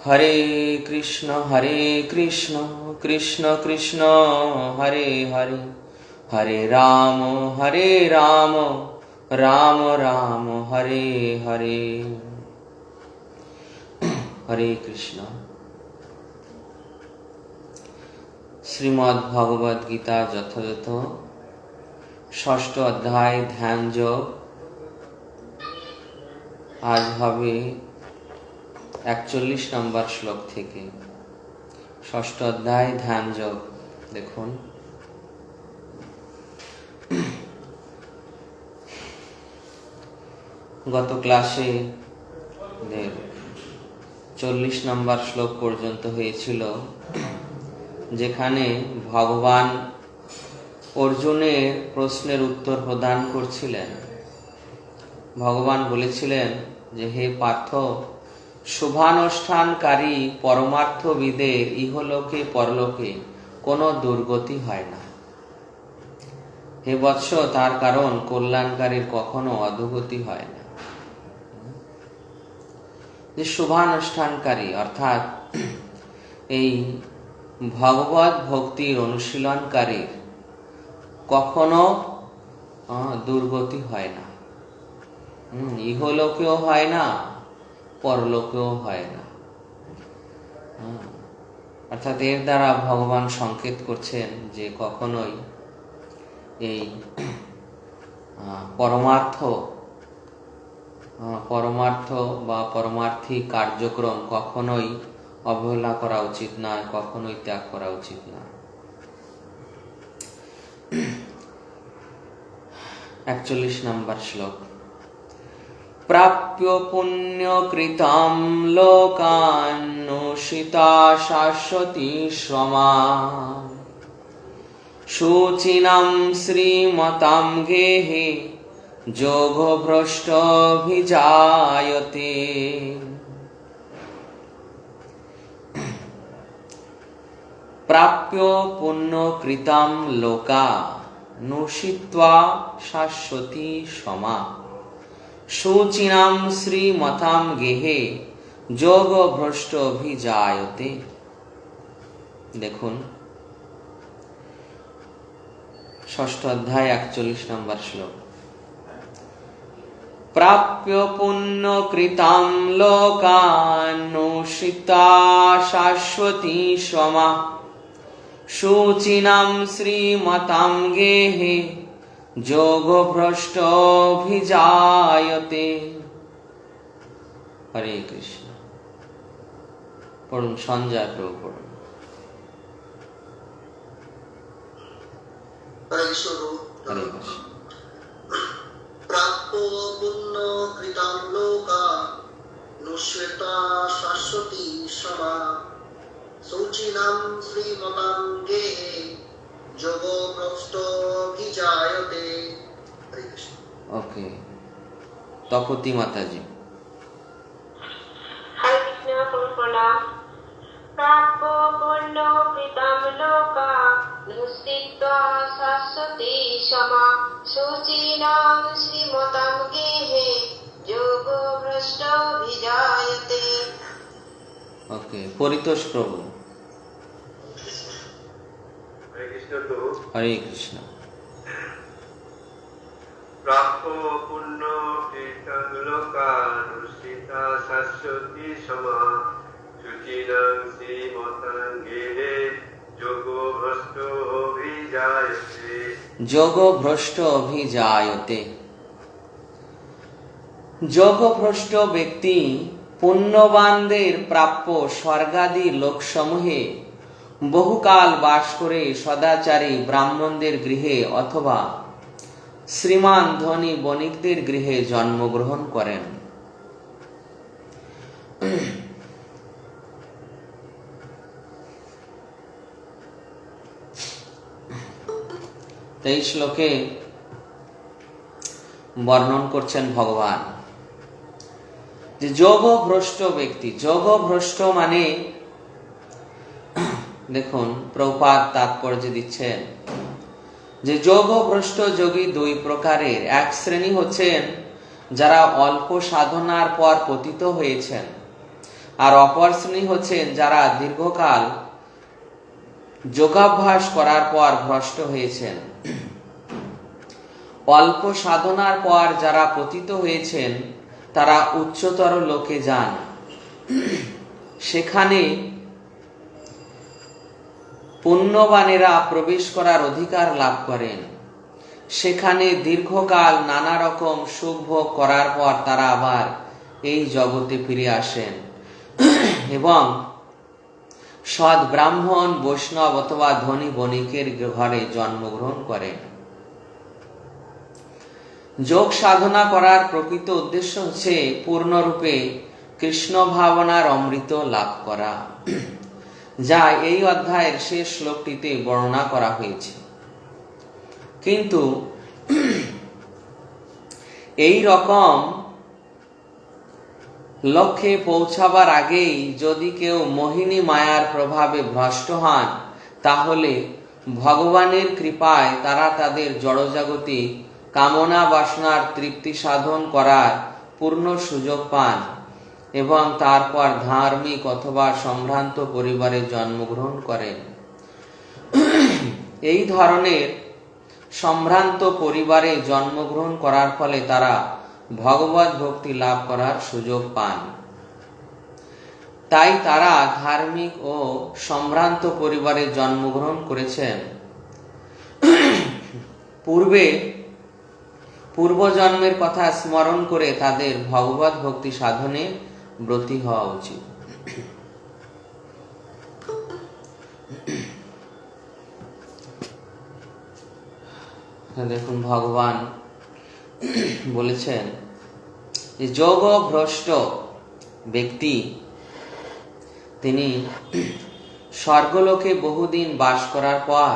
हरे कृष्ण कृष्ण कृष्ण हरे हरे, हरे राम राम राम हरे हरे। हरे कृष्ण। श्रीमद् भगवद गीता যথাযথ ষষ্ঠ অধ্যায় ধ্যান যোগ। আজ হবে 41 নম্বর শ্লোক থেকে। ষষ্ঠ অধ্যায় ধ্যান যোগ। দেখুন, গত ক্লাসে 40 নম্বর শ্লোক পর্যন্ত হয়েছিল, যেখানে ভগবান অর্জুনের প্রশ্নের উত্তর প্রদান করছিলেন। ভগবান বলেছিলেন যে, হে পার্থ, শুভানুষ্ঠানকারী পরমার্থবিদের ইহলোকে পরলোকে কোনো দুর্গতি হয় না। হে বৎস, তার কারণ কল্যাণকারীর কখনো অধোগতি হয় না। যে শুভানুষ্ঠানকারী অর্থাৎ এই ভগবত ভক্তির অনুশীলনকারীর কখনো দুর্গতি হয় না, ইহলোকেও হয় না, পরলোকেও হয় না। অর্থাৎ এর দ্বারা ভগবান সংকেত করছেন যে কখনোই এই পরমার্থ বা পরমার্থী কার্যক্রম কখনোই অবহেলা করা উচিত নয়, কখনোই ত্যাগ করা উচিত নয়। 41 নম্বর শ্লোক। প্রাপ্য পুণ্যকৃতম লোকান্নুষিতা শাশ্বতী সমা শুচিনাম শ্রীমতাম গেহে যোগভ্রষ্টভিজায়তে। প্রাপ্য পুণ্যকৃতম লোকা নুষিত্বা শাশ্বতী সমা শুচিনাম শ্রীমতাম গেহে যোগভ্রষ্টভিজায়তে। দেখুন, ষষ্ঠ অধ্যায় 41 নম্বর শ্লোক। প্রাপ্য পুণ্যকৃতম লোকান্নুষিতা শাশ্বতী সমা শুচিনাম শ্রীমতাম গেহে যোগভ্রষ্টভিজায়তে। হরে কৃষ্ণ। পড়ুন, সঞ্জয় প্রভু পড়ুন। হরে কৃষ্ণ। প্রাপ্য পুণ্য কৃতম লোকা নুষ্যতা শাশ্বতী সমা শুচিনাম শ্রীমতাম গেহে যোগভ্রষ্টভিজায়তে। হরে কৃষ্ণ। ওকে, তপতি মাতাজি। হরে কৃষ্ণ। প্রণাম। প্রাপ্য পুণ্য কৃতম লোকা নুষ্ঠিত্বা শাশ্বতী সমা শুচিনাম শ্রীমতাম গেহে যোগভ্রষ্টভিজায়তে। ওকে, পরিতোষ প্রভু। হরে কৃষ্ণ প্রভু। হরে কৃষ্ণ। প্রাপ্য পুণ্য কীর্তন লোকানুষ্ঠিতা শাশ্বতী সমা শুচিনাং শ্রীমতাং গেহে যোগভ্রষ্ট অভিজায়তে। যোগভ্রষ্ট অভিজায়তে। যোগভ্রষ্ট ব্যক্তি পুণ্যবানদের প্রাপ্য স্বর্গাদি লোকসমূহে বহুকাল বাস করে সদাচারী ব্রাহ্মণদের গৃহে অথবা শ্রীমান ধনী বণিকদের গৃহে জন্মগ্রহণ করেন। এই শ্লোকে বর্ণন করছেন ভগবান যে যোগভ্রষ্ট ব্যক্তি। যোগভ্রষ্ট মানে, দেখুন প্রভুপাদ তাৎপর্য দিচ্ছেন যে যোগভ্রষ্ট যোগী দুই প্রকারের। এক শ্রেণী হচ্ছেন যারা অল্প সাধনার পর পতিত হয়েছেন, আর অপর শ্রেণী হচ্ছেন যারা দীর্ঘকাল যোগাভ্যাস করার পর ভ্রষ্ট হয়েছেন। অল্প সাধনার পর যারা পতিত হয়েছেন তারা উচ্চতর লোকে যান, সেখানে পুণ্যবানেরা প্রবেশ করার অধিকার লাভ করেন। সেখানে দীর্ঘকাল নানা রকম সুখ ভোগ করার পর তারা আবার এই জগতে ফিরে আসেন এবং সৎ ব্রাহ্মণ, বৈষ্ণব অথবা ধনী বণিকের ঘরে জন্মগ্রহণ করেন। যোগ সাধনা করার প্রকৃত উদ্দেশ্য হচ্ছে পূর্ণরূপে কৃষ্ণ ভাবনার অমৃত লাভ করা, যা এই অধ্যায়ের শেষ শ্লোকটিতে বর্ণনা করা হয়েছে। কিন্তু এই রকম লক্ষ্যে পৌঁছাবার আগেই যদি কেউ মোহিনী মায়ার প্রভাবে ভ্রষ্ট হন, তাহলে ভগবানের কৃপায় তারা তাদের জড়জাগতিক কামনা বাসনার তৃপ্তি সাধন করার পূর্ণ সুযোগ পান এবং তারপর ধার্মিক অথবা সম্ভ্রান্ত পরিবারে জন্মগ্রহণ করেন। এই ধরনের সম্ভ্রান্ত পরিবারে জন্মগ্রহণ করার ফলে তারা ভগবত ভক্তি লাভ করার সুযোগ পান। তাই তারা ধার্মিক ও সম্ভ্রান্ত পরিবারে জন্মগ্রহণ করেছেন। পূর্বজন্মের কথা স্মরণ করে তাদের ভগবত ভক্তি সাধনে ব্রতী হওয়া উচিত। দেখুন, ভগবান বলেছেন যে যোগ ভ্রষ্ট ব্যক্তি তিনি স্বর্গলোকে বহুদিন বাস করার পর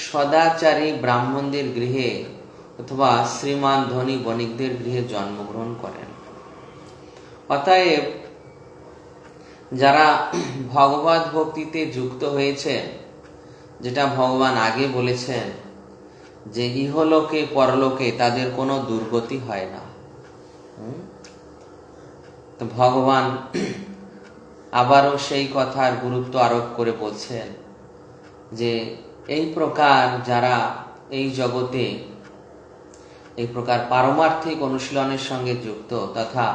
সদাচারী ব্রাহ্মণদের গৃহে অথবা শ্রীমান ধনী বণিকদের গৃহে জন্মগ্রহণ করেন। অতএব যারা ভগবত ভক্তিতে যুক্ত হয়েছে, যেটা ভগবান আগে বলেছেন যে ইহলোকে পরলোকে তাদের কোনো দুর্গতি হয় না, তো ভগবান আবারও সেই কথার গুরুত্ব আরোপ করে বলছেন যে এই প্রকার যারা এই জগতে এই প্রকার পারমার্থিক অনুশীলনের সঙ্গে যুক্ত তথা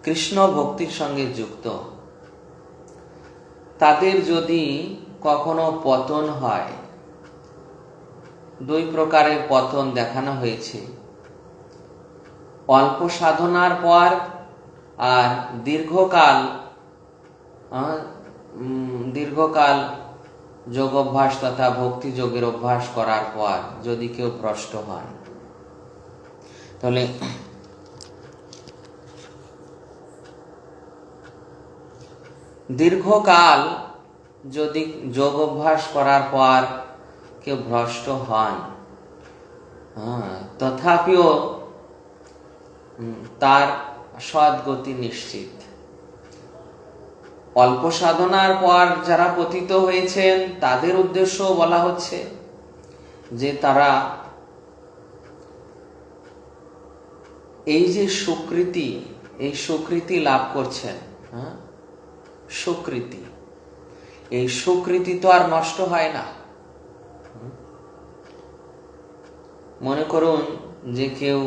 কৃষ্ণ ভক্তির সঙ্গে যুক্ত, তাদের যদি কখনো পতন হয়, দুই প্রকারের পতন দেখানো হয়েছে। অল্প সাধনার পর আর দীর্ঘকাল যোগ অভ্যাস তথা ভক্তি যোগের অভ্যাস করার পর যদি কেউ ভ্রষ্ট হন, তাহলে দীর্ঘকাল যদি যোগ অভ্যাস করার পর কেউ ভ্রষ্ট হন, তথাপিও তার সদ্গতি নিশ্চিত। অল্প সাধনার পর যারা পতিত হয়েছেন তাদের উদ্দেশ্য বলা হচ্ছে যে তারা এই যে সুকৃতি লাভ করছেন, সুকৃতি, এই সুকৃতি তো আর নষ্ট হয় না। মনে করুন যে কেউ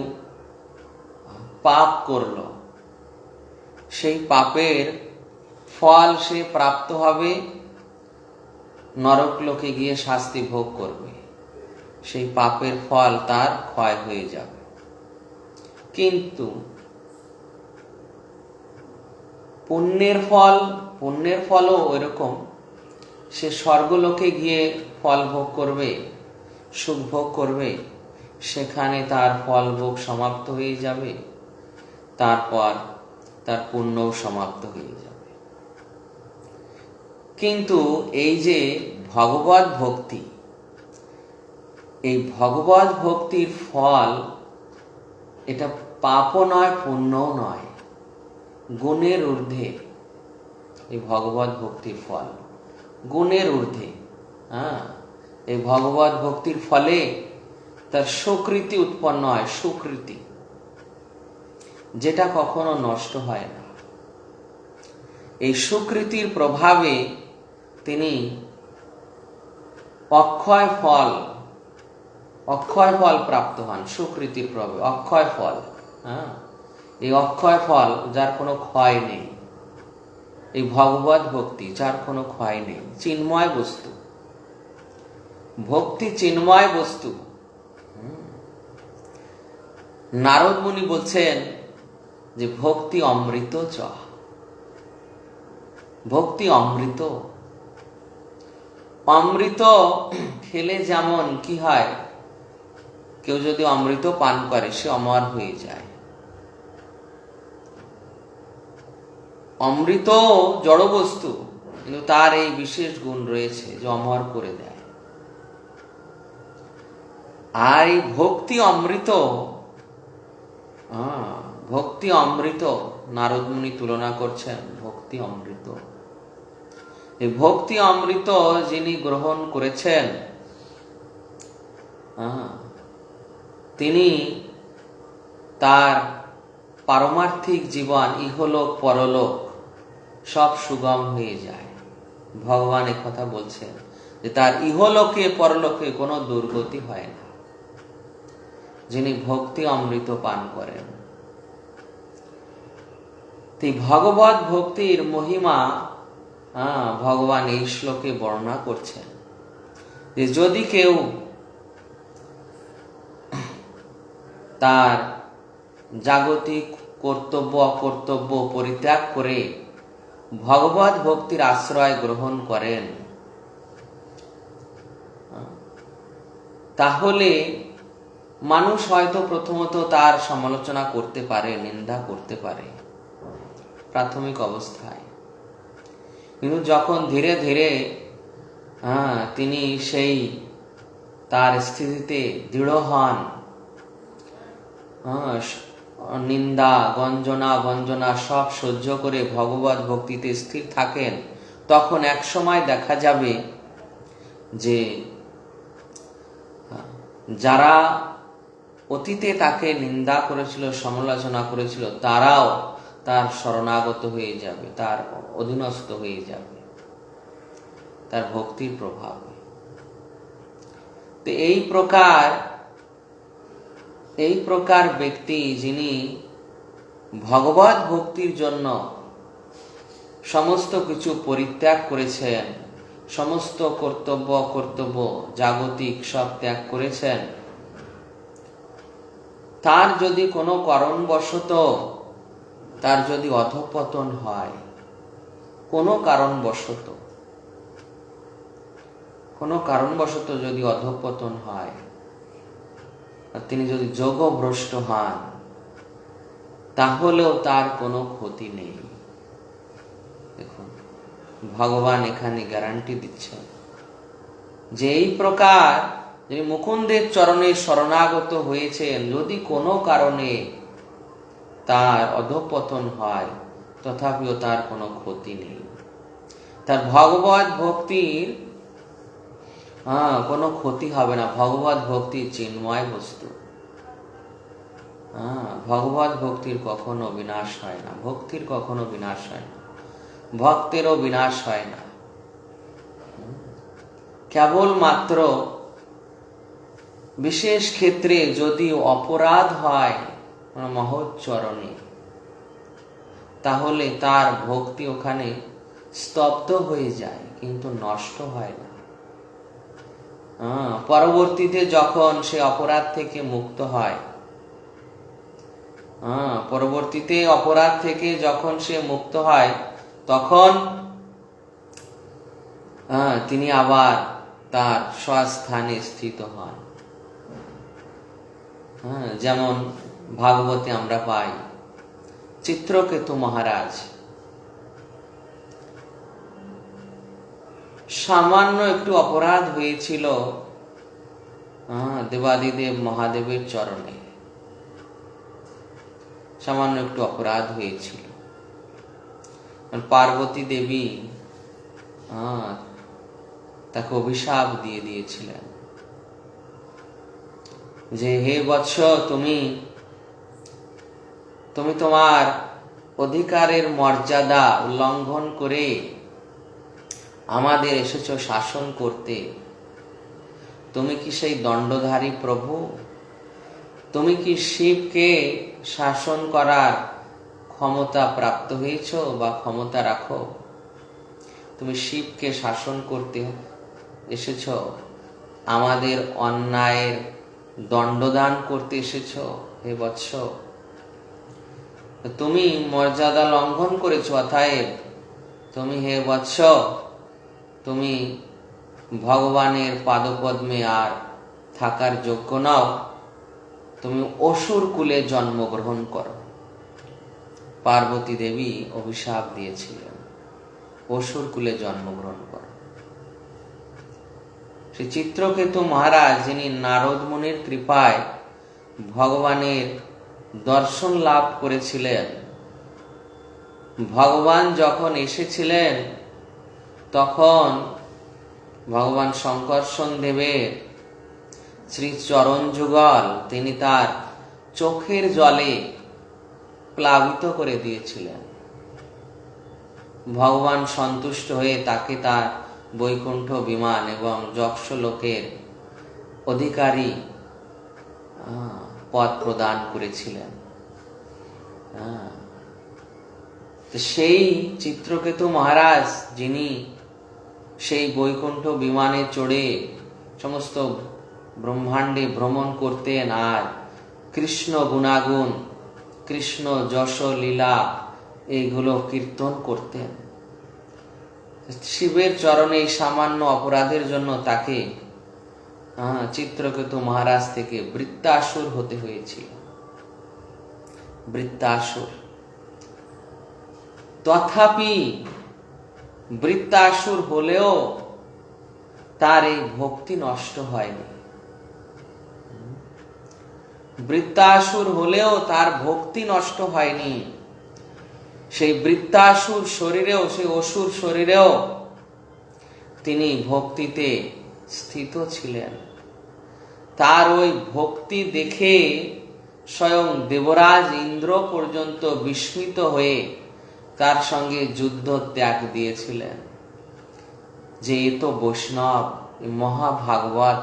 পাপ করলো, সেই পাপের ফল সে প্রাপ্ত হবে, নরক লোকে গিয়ে শাস্তি ভোগ করবে, সেই পাপের ফল তার ক্ষয় হয়ে যাবে। কিন্তু পুণ্যের ফলও ওইরকম, সে স্বর্গলোকে গিয়ে ফল ভোগ করবে, সুখ ভোগ করবে, সেখানে তার ফল ভোগ সমাপ্ত হয়ে যাবে, তারপর তার পুণ্যও সমাপ্ত হয়ে যাবে। কিন্তু এই যে ভগবত ভক্তি, এই ভগবত ভক্তির ফল এটা পাপও নয়, পুণ্যও নয়, গুণের ঊর্ধ্বে। এই ভগবত ভক্তির ফল গুণের ঊর্ধ্বে। এই ভগবত ভক্তির ফলে তার সুকৃতি উৎপন্ন হয়, সুকৃতি, যেটা কখনো নষ্ট হয় না। এই সুকৃতির প্রভাবে তিনি অক্ষয় ফল প্রাপ্ত হন। সুকৃতির প্রভাবে অক্ষয় ফল, এই অক্ষয় ফল যার কোনো ক্ষয় নেই, এই ভগবত ভক্তি যার কোনো ক্ষয় নেই, চিন্ময় বস্তু, ভক্তি চিন্ময় বস্তু। নারদ মুনি বলছেন যে ভক্তি অমৃত চ, ভক্তি অমৃত। অমৃত খেলে যেমন কি হয়, কেউ যদি অমৃত পান করে সে অমর হয়ে যায়। অমৃত জড় বস্তু, কিন্তু তার এই বিশেষ গুণ রয়েছে যে অমর করে দেয়। আর এই ভক্তি অমৃত, ভক্তি অমৃত নারদ মুনি তুলনা করছেন ভক্তি অমৃত। এই ভক্তি অমৃত যিনি গ্রহণ করেছেন, তিনি তার পারমার্থিক জীবন ইহলোক পরলোক সব সুগম হয়ে যায়। ভগবান একথা বলছেন যে তার ইহলোকে পরলোকে কোনো দুর্গতি হয় না যিনি ভক্তি অমৃত পান করেন। ভগবত ভক্তির মহিমা ভগবান এই শ্লোকে বর্ণনা করছেন যে যদি কেউ তার জাগতিক কর্তব্য অকর্তব্য পরিত্যাগ করে ভগবত ভক্তির আশ্রয় গ্রহণ করেন, তাহলে মানুষ হয়তো প্রথমত তার সমালোচনা করতে পারে, নিন্দা করতে পারে প্রাথমিক অবস্থায়, কিন্তু যখন ধীরে ধীরে তিনি সেই তার স্থিতিতে দৃঢ় হন, নিন্দা গঞ্জনা বঞ্জনা সব সহ্য করে ভগবত ভক্তিতে স্থির থাকেন, তখন এক সময় দেখা যাবে যে যারা অতীতে তাকে নিন্দা করেছিল, সমালোচনা করেছিল, তারাও তার শরণাগত হয়ে যাবে, তার অধীনস্থ হয়ে যাবে তার ভক্তির প্রভাবে। তো এই প্রকার ব্যক্তি যিনি ভগবত ভক্তির জন্য সমস্ত কিছু পরিত্যাগ করেছেন, সমস্ত কর্তব্য কর্তব্য জাগতিক সব ত্যাগ করেছেন, তার যদি কোনো কারণবশত তার যদি অধঃপতন হয়, কোনো কারণবশত যদি অধঃপতন হয়, আর তিনি যদি যোগভ্রষ্ট হন, তাহলেও তার কোনো ক্ষতি নেই। দেখুন ভগবান এখানে গ্যারান্টি দিচ্ছেন যে এই প্রকার যিনি মুকুন্দের চরণে শরণাগত হয়েছেন, যদি কোনো কারণে তার অধঃপতন হয়, তথাপিও তার কোনো ক্ষতি নেই। তার ভগবত ভক্তির কোনো ক্ষতি হবে না। ভগবত ভক্তি চিন্ময় বস্তু। ভগবত ভক্তির কখনো বিনাশ হয় না, ভক্তির কখনো বিনাশ হয় না, ভক্তেরও বিনাশ হয় না। কেবলমাত্র বিশেষ ক্ষেত্রে যদি অপরাধ হয় মহৎ চরণে, তাহলে তার ভক্তি ওখানে স্তব্ধ হয়ে যায়, কিন্তু নষ্ট হয় না। পরবর্তীতে যখন সে অপরাধ থেকে মুক্ত হয়, যখন সে মুক্ত হয়, তখন তিনি আবার তার স্বস্থানে স্থিত হন। যেমন ভাগবতে আমরা পাই চিত্রকেতু মহারাজ সামান্য একটু অপরাধ হয়েছিল দেবাদিদেব মহাদেবের চরণে, সামান্য একটু অপরাধ হয়েছিল। পার্বতী দেবী তাকে অভিশাপ দিয়ে দিয়েছিলেন যে হে বৎস, তুমি তোমার অধিকারের মর্যাদা লঙ্ঘন করে আমাদের এসেছো শাসন করতে। তুমি কি সেই দণ্ডধারী প্রভু? তুমি কি শিবকে শাসন করার ক্ষমতা প্রাপ্ত হয়েছ বা ক্ষমতা রাখো? তুমি শিবকে শাসন করতে এসেছ, আমাদের অন্যায়ের দণ্ডদান করতে এসেছ হে বৎস। তুমি মর্যাদা লঙ্ঘন করেছ, অতএব তুমি হে বৎস, তুমি ভগবানের পাদপদ্মে আর থাকার যোগ্য নও। তুমি অসুর কুলে জন্মগ্রহণ করো। পার্বতী দেবী অভিশাপ দিয়েছিলেন, অসুর কুলে জন্মগ্রহণ করো। শ্রী চিত্রকেতু মহারাজ, যিনি নারদ মুনির কৃপায় ভগবানের দর্শন লাভ করেছিলেন, ভগবান যখন এসেছিলেন তখন ভগবান শঙ্কর্ষণ দেবের শ্রী চরণ যুগল তিনি তার চোখের জলে প্লাবিত করে দিয়েছিলেন। ভগবান সন্তুষ্ট হয়ে তাকে তার বৈকুণ্ঠ বিমান এবং যক্ষ লোকের অধিকারী পদ প্রদান করেছিলেন। সেই চিত্রকেতু মহারাজ, যিনি সেই বৈকুণ্ঠ বিমানে চড়ে সমস্ত ব্রহ্মাণ্ডে ভ্রমণ করতেন আর কৃষ্ণ গুণাগুণ, কৃষ্ণ যশ লীলা এইগুলো কীর্তন করতেন, শিবের চরণে এই সামান্য অপরাধের জন্য তাকে চিত্রকেতু মহারাজ থেকে বৃত্তাসুর হতে হয়েছিল। বৃত্তাসুর। তথাপি বৃত্তাসুর হলেও তার এই ভক্তি নষ্ট হয়নি। বৃত্তাসুর হলেও তার ভক্তি নষ্ট হয়নি। সেই বৃত্তাসুর শরীরেও, সেই অসুর শরীরেও তিনি ভক্তিতে স্থিত ছিলেন। তার ওই ভক্তি দেখে স্বয়ং দেবরাজ ইন্দ্র পর্যন্ত বিস্মিত হয়ে তার সঙ্গে যুদ্ধ ত্যাগ দিয়েছিলেন, যে এ তো বৈষ্ণব, মহাভাগবত।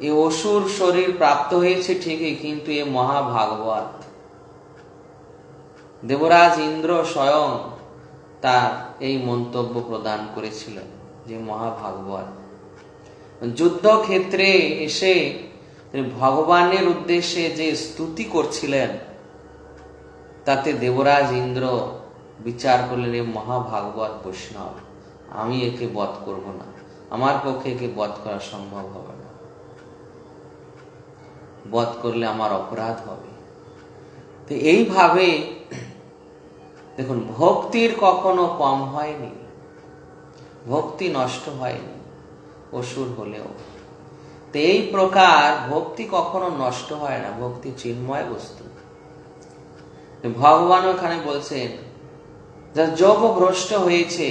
এ অসুর শরীর প্রাপ্ত হয়েছে ঠিকই, কিন্তু এ মহাভাগবত। দেবরাজ ইন্দ্র স্বয়ং তার এই মন্তব্য প্রদান করেছিলেন যে মহাভাগবত। যুদ্ধক্ষেত্রে এসে ভগবানের উদ্দেশ্যে যে স্তুতি করছিলেন, তাতে দেবরাজ ইন্দ্র বিচার করলেন এ মহাভাগবত বৈষ্ণব, আমি একে বধ করব না, আমার পক্ষে একে বধ করা সম্ভব হবে না, বধ করলে আমার অপরাধ হবে। তো এইভাবে দেখুন, ভক্তির কখনো কম হয়নি, ভক্তি নষ্ট হয়নি অসুর হলেও। তো এই প্রকার ভক্তি কখনো নষ্ট হয় না, ভক্তি চিন্ময় বস্তু। ভগবান ওখানে বলছেন, যা যোগ ভ্রষ্ট হয়েছে,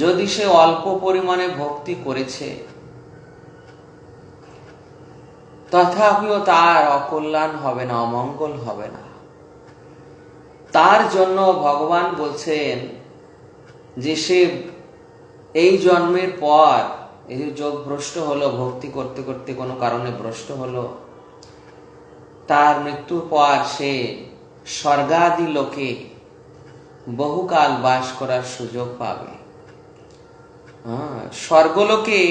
যদি সে অল্প পরিমাণে ভক্তি করেছে, তথাপিও তার অকল্যাণ হবে না, অমঙ্গল হবে না। তার জন্য ভগবান বলছেন যে সে এই জন্মের পর, এই যে যোগ ভ্রষ্ট হলো, ভক্তি করতে করতে কোনো কারণে ভ্রষ্ট হলো, তার মৃত্যুর পর সে স্বর্গাদি লোকে বহুকাল বাস করার সুযোগ পাবে। স্বর্গলোকে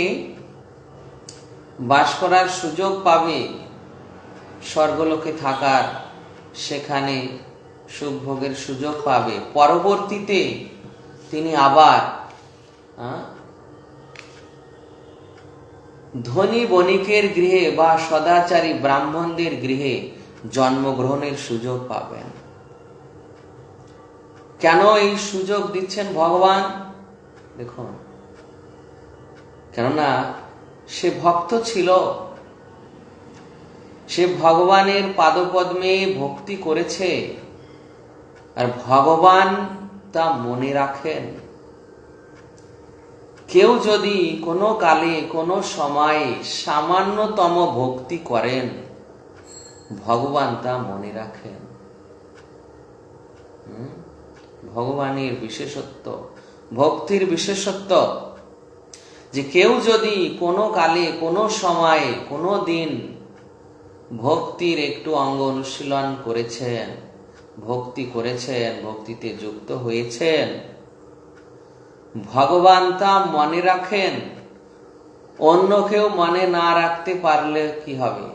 বাস করার সুযোগ পাবে, স্বর্গলোকে থাকার, সেখানে সুখ ভোগের সুযোগ পাবে। পরবর্তীতে তিনি আবার ধনী বণিকের গৃহে বা সদাচারী ব্রাহ্মণদের গৃহে জন্মগ্রহণের সুযোগ পাবেন। কেন এই সুযোগ দিচ্ছেন ভগবান? দেখুন, কেননা সে ভক্ত ছিল, সে ভগবানের পাদপদ্মে ভক্তি করেছে, আর ভগবান তা মনে রাখেন। কেউ যদি কোনো কালে, কোনো সময়ে সামান্যতম ভক্তি করেন, ভগবান তা মনে রাখেন। ভগবানের বিশেষত্ব, ভক্তির বিশেষত্ব, যে কেউ যদি কোনো কালে, কোনো সময়ে, কোনো দিন ভক্তির একটু অঙ্গ অনুশীলন করেছেন, ভক্তি করেছেন, ভক্তিতে যুক্ত হয়েছেন, ভগবান তা মনে রাখেন। অন্য কেউ মনে না রাখতে পারলে কি হবে?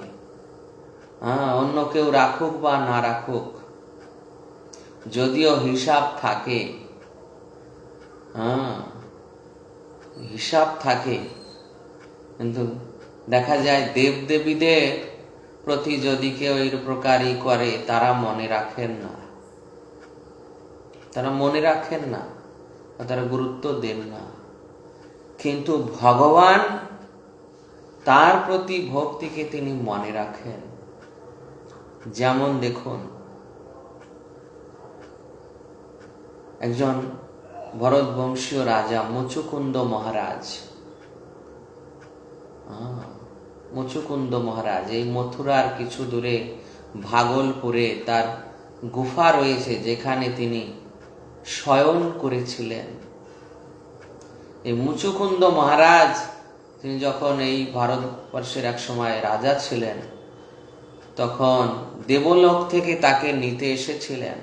অন্য কেউ রাখুক বা না রাখুক, যদিও হিসাব থাকে, হিসাব থাকে, কিন্তু দেখা যায় দেব দেবীদের প্রতি যদি কেউ এই প্রকারই করে, তারা মনে রাখেন না, তারা মনে রাখেন না, তারা গুরুত্ব দেন না। কিন্তু ভগবান, তার প্রতি ভক্তিকে তিনি মনে রাখেন। যেমন দেখুন, একজন ভরতবংশীয় রাজা মুচুকুন্দ মহারাজ, মুচুকুন্দ মহারাজ এই মথুরার কিছু দূরে ভাগলপুরে তার গুফা রয়েছে, যেখানে তিনি শয়ন করেছিলেন। এই মুচুকুন্দ মহারাজ, তিনি যখন এই ভারতবর্ষের এক সময় রাজা ছিলেন, তখন দেবলোক থেকে তাকে নিতে এসেছিলেন।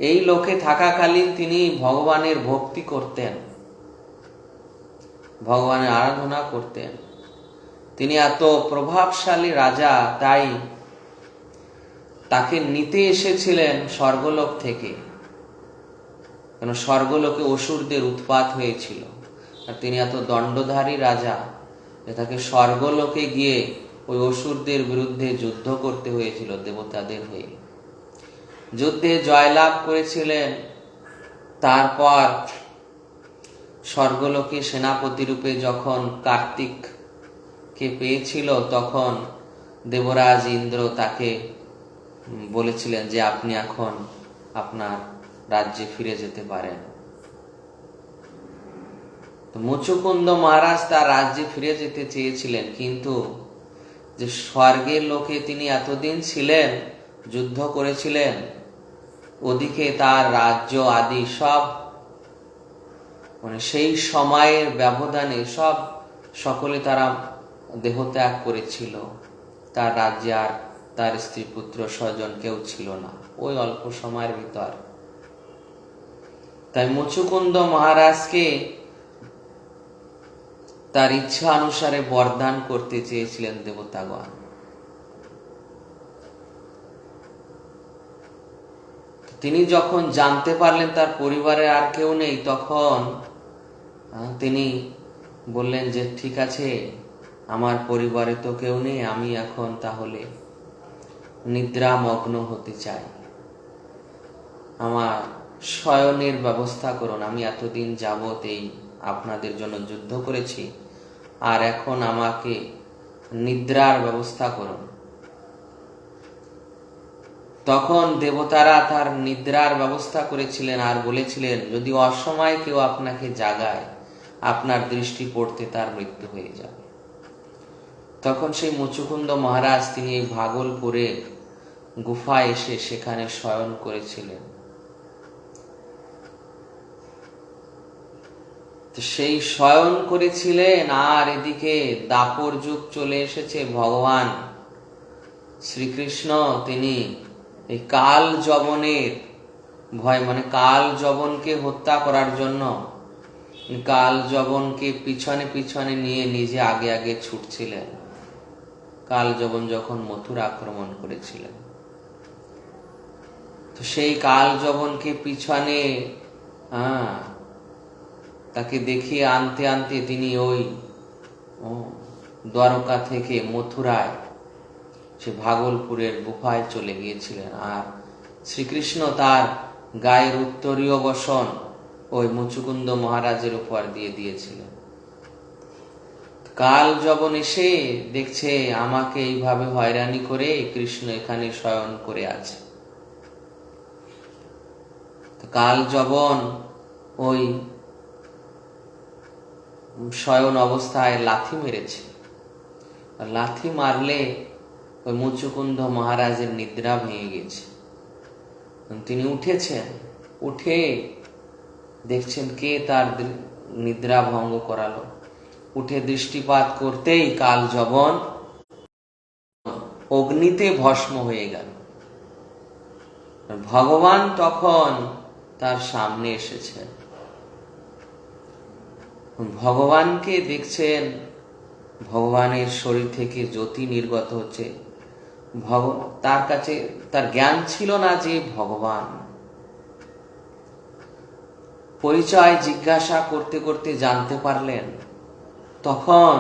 এই লোকে থাকাকালীন তিনি ভগবানের ভক্তি করতেন, ভগবানের আরাধনা করতেন। তিনি এত প্রভাবশালী রাজা, তাই তাকে নিতে এসেছিলেন স্বর্গলোক থেকে, কেন স্বর্গলোকে অসুরদের উৎপাত হয়েছিল। আর তিনি এত দণ্ডধারী রাজা যে তাকে স্বর্গলোকে গিয়ে ওই অসুরদের বিরুদ্ধে যুদ্ধ করতে হয়েছিল দেবতাদের হয়ে। যুদ্ধে জয়লাভ করেছিলেন। তারপর স্বর্গলোকে সেনাপতি রূপে যখন কার্তিককে পেয়েছিল, তখন দেবরাজ ইন্দ্র তাকে বলেছিলেন যে আপনি এখন আপনার রাজ্যে ফিরে যেতে পারেন। মুচুকুন্দ মহারাজ তার রাজ্যে ফিরে যেতে চেয়েছিলেন, কিন্তু যে স্বর্গের লোকে তিনি এতদিন ছিলেন, যুদ্ধ করেছিলেন, ওদিকে তার রাজ্য আদি সব, মানে সেই সময়ের ব্যবধানে সকলে তারা দেহত্যাগ করেছিল। তার রাজ্যে আর তার স্ত্রী পুত্র স্বজন কেউ ছিল না ওই অল্প সময়ের ভিতর। তাই মুচুকুন্দ মহারাজকে তার ইচ্ছা অনুসারে বরদান করতে চেয়েছিলেন দেবতাগণ। তিনি যখন জানতে পারলেন তার পরিবারে আর কেউ নেই, তখন তিনি বললেন যে ঠিক আছে, আমার পরিবারে তো কেউ নেই, আমি এখন তাহলে নিদ্রামগ্ন হতে চাই, আমার শয়নের ব্যবস্থা করুন। আমি এতদিন যাবত এই আপনাদের জন্য যুদ্ধ করেছি, আর এখন আমাকে নিদ্রার ব্যবস্থা করুন। তখন দেবতারা তার নিদ্রার ব্যবস্থা করেছিলেন আর বলেছিলেন, যদি অসময়ে কেউ আপনাকে জাগায়, আপনার দৃষ্টি পড়তে তার মৃত্যু হয়ে যাবে। তখন সেই মুচুকুন্দ মহারাজ তিনি এই ভাগলপুরে গুফায় এসে সেখানে শয়ন করেছিলেন। সেই শয়ন করেছিলেন, আর এদিকে দাপর যুগ চলে এসেছে। ভগবান শ্রীকৃষ্ণ তিনি এই কাল যবনের ভয়, মানে কাল যবনকে হত্যা করার জন্য কাল যবনকে পিছনে পিছনে নিয়ে নিজে আগে আগে ছুটছিলেন। কাল যবন যখন মথুরা আক্রমণ করেছিলেন, তো সেই কাল যবনকে পিছনে তাকে দেখিয়ে আনতে আনতে তিনি ওই দ্বারকা থেকে মথুরায় সে ভাগলপুরের গুফায় চলে গিয়েছিলেন। আর শ্রীকৃষ্ণ তার গায়ের উত্তরীয় বসন ওই মুচুকুন্দ মহারাজের উপর দিয়ে দিয়েছিলেন। কাল যবন এসে দেখছে আমাকে এইভাবে হয়রানি করে কৃষ্ণ এখানে শয়ন করে আছে। কাল যবন ওই শয়ন অবস্থায় লাথি মেরেছে। লাথি মারলে ওই মুচুকুন্দ মহারাজের নিদ্রা ভেঙে গেছে। তিনি উঠেছেন, উঠে দেখছেন কে তার নিদ্রা ভঙ্গ করালো। উঠে দৃষ্টিপাত করতেই কাল যবন অগ্নিতে ভস্ম হয়ে গেল। ভগবান তখন তার সামনে এসেছেন। ভগবানকে দেখছেন, ভগবানের শরীর থেকে জ্যোতি নির্গত হচ্ছে। তার কাছে তার জ্ঞান ছিল না যে ভগবান। পরিচয় জিজ্ঞাসা করতে করতে জানতে পারলেন। তখন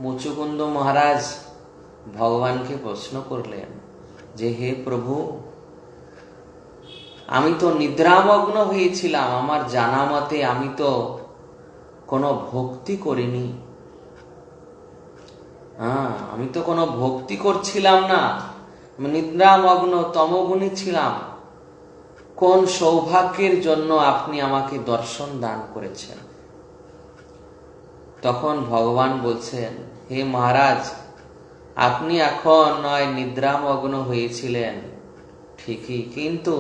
মুচুকুন্দ মহারাজ ভগবানকে প্রশ্ন করলেন যে, হে প্রভু, আমি তো নিদ্রামগ্ন হয়েছিলাম, আমার জানা মতে আমি তো কোনো ভক্তি করিনি। আমি তো কোনো ভক্তি করছিলাম না, নিদ্রামগ্ন তমগুণী ছিলাম। কোন সৌভাগ্যের জন্য আপনি আমাকে দর্শন দান করেছেন? তখন ভগবান বলছেন, হে মহারাজ, আপনি এখন নয় নিদ্রামগ্ন হয়েছিলেন ঠিকই, কিন্তু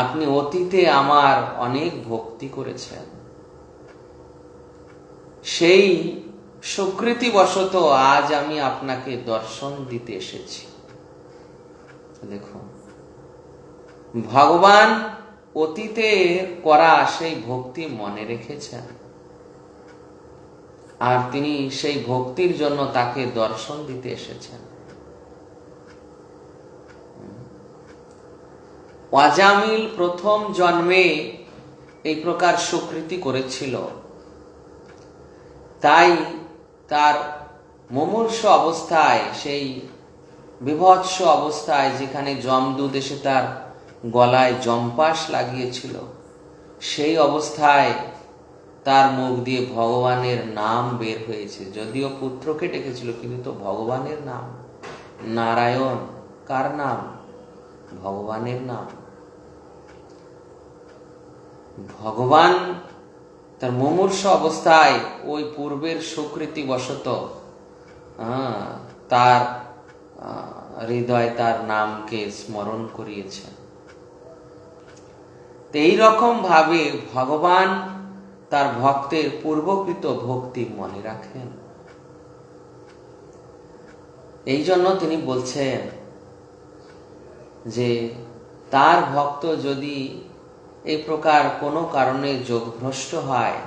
আপনি অতীতে আমার অনেক ভক্তি করেছেন। সেই সুকৃতিবশত আজ আমি আপনাকে দর্শন দিতে এসেছি। দেখুন, ভগবান অতীতে করা সেই ভক্তি মনে রেখেছেন, আর তিনি সেই ভক্তির জন্য তাকে দর্শন দিতে এসেছেন। অজামিল প্রথম জন্মে এই প্রকার সুকৃতি করেছিল, তাই তার মুমূর্ষ অবস্থায়, সেই বিভৎস অবস্থায় যেখানে যমদূত এসে তার গলায় যমপাশ লাগিয়েছিল, সেই অবস্থায় তার মুখ দিয়ে ভগবানের নাম বের হয়েছে। যদিও পুত্রকে ডেকেছিল, কিন্তু তো ভগবানের নাম। নারায়ণ কার নাম? ভগবানের নাম। ভগবান তার মুমূর্ষ অবস্থায় ওই পূর্বের সুকৃতি বশত তার হৃদয় তার নামকে স্মরণ করিয়েছেন। এই রকম ভাবে ভগবান তার ভক্তের পূর্বকৃত ভক্তি মনে রাখেন। এই জন্য তিনি বলছেন যে তার ভক্ত যদি এই প্রকার কোনো কারণে যোগভ্রষ্ট হয়,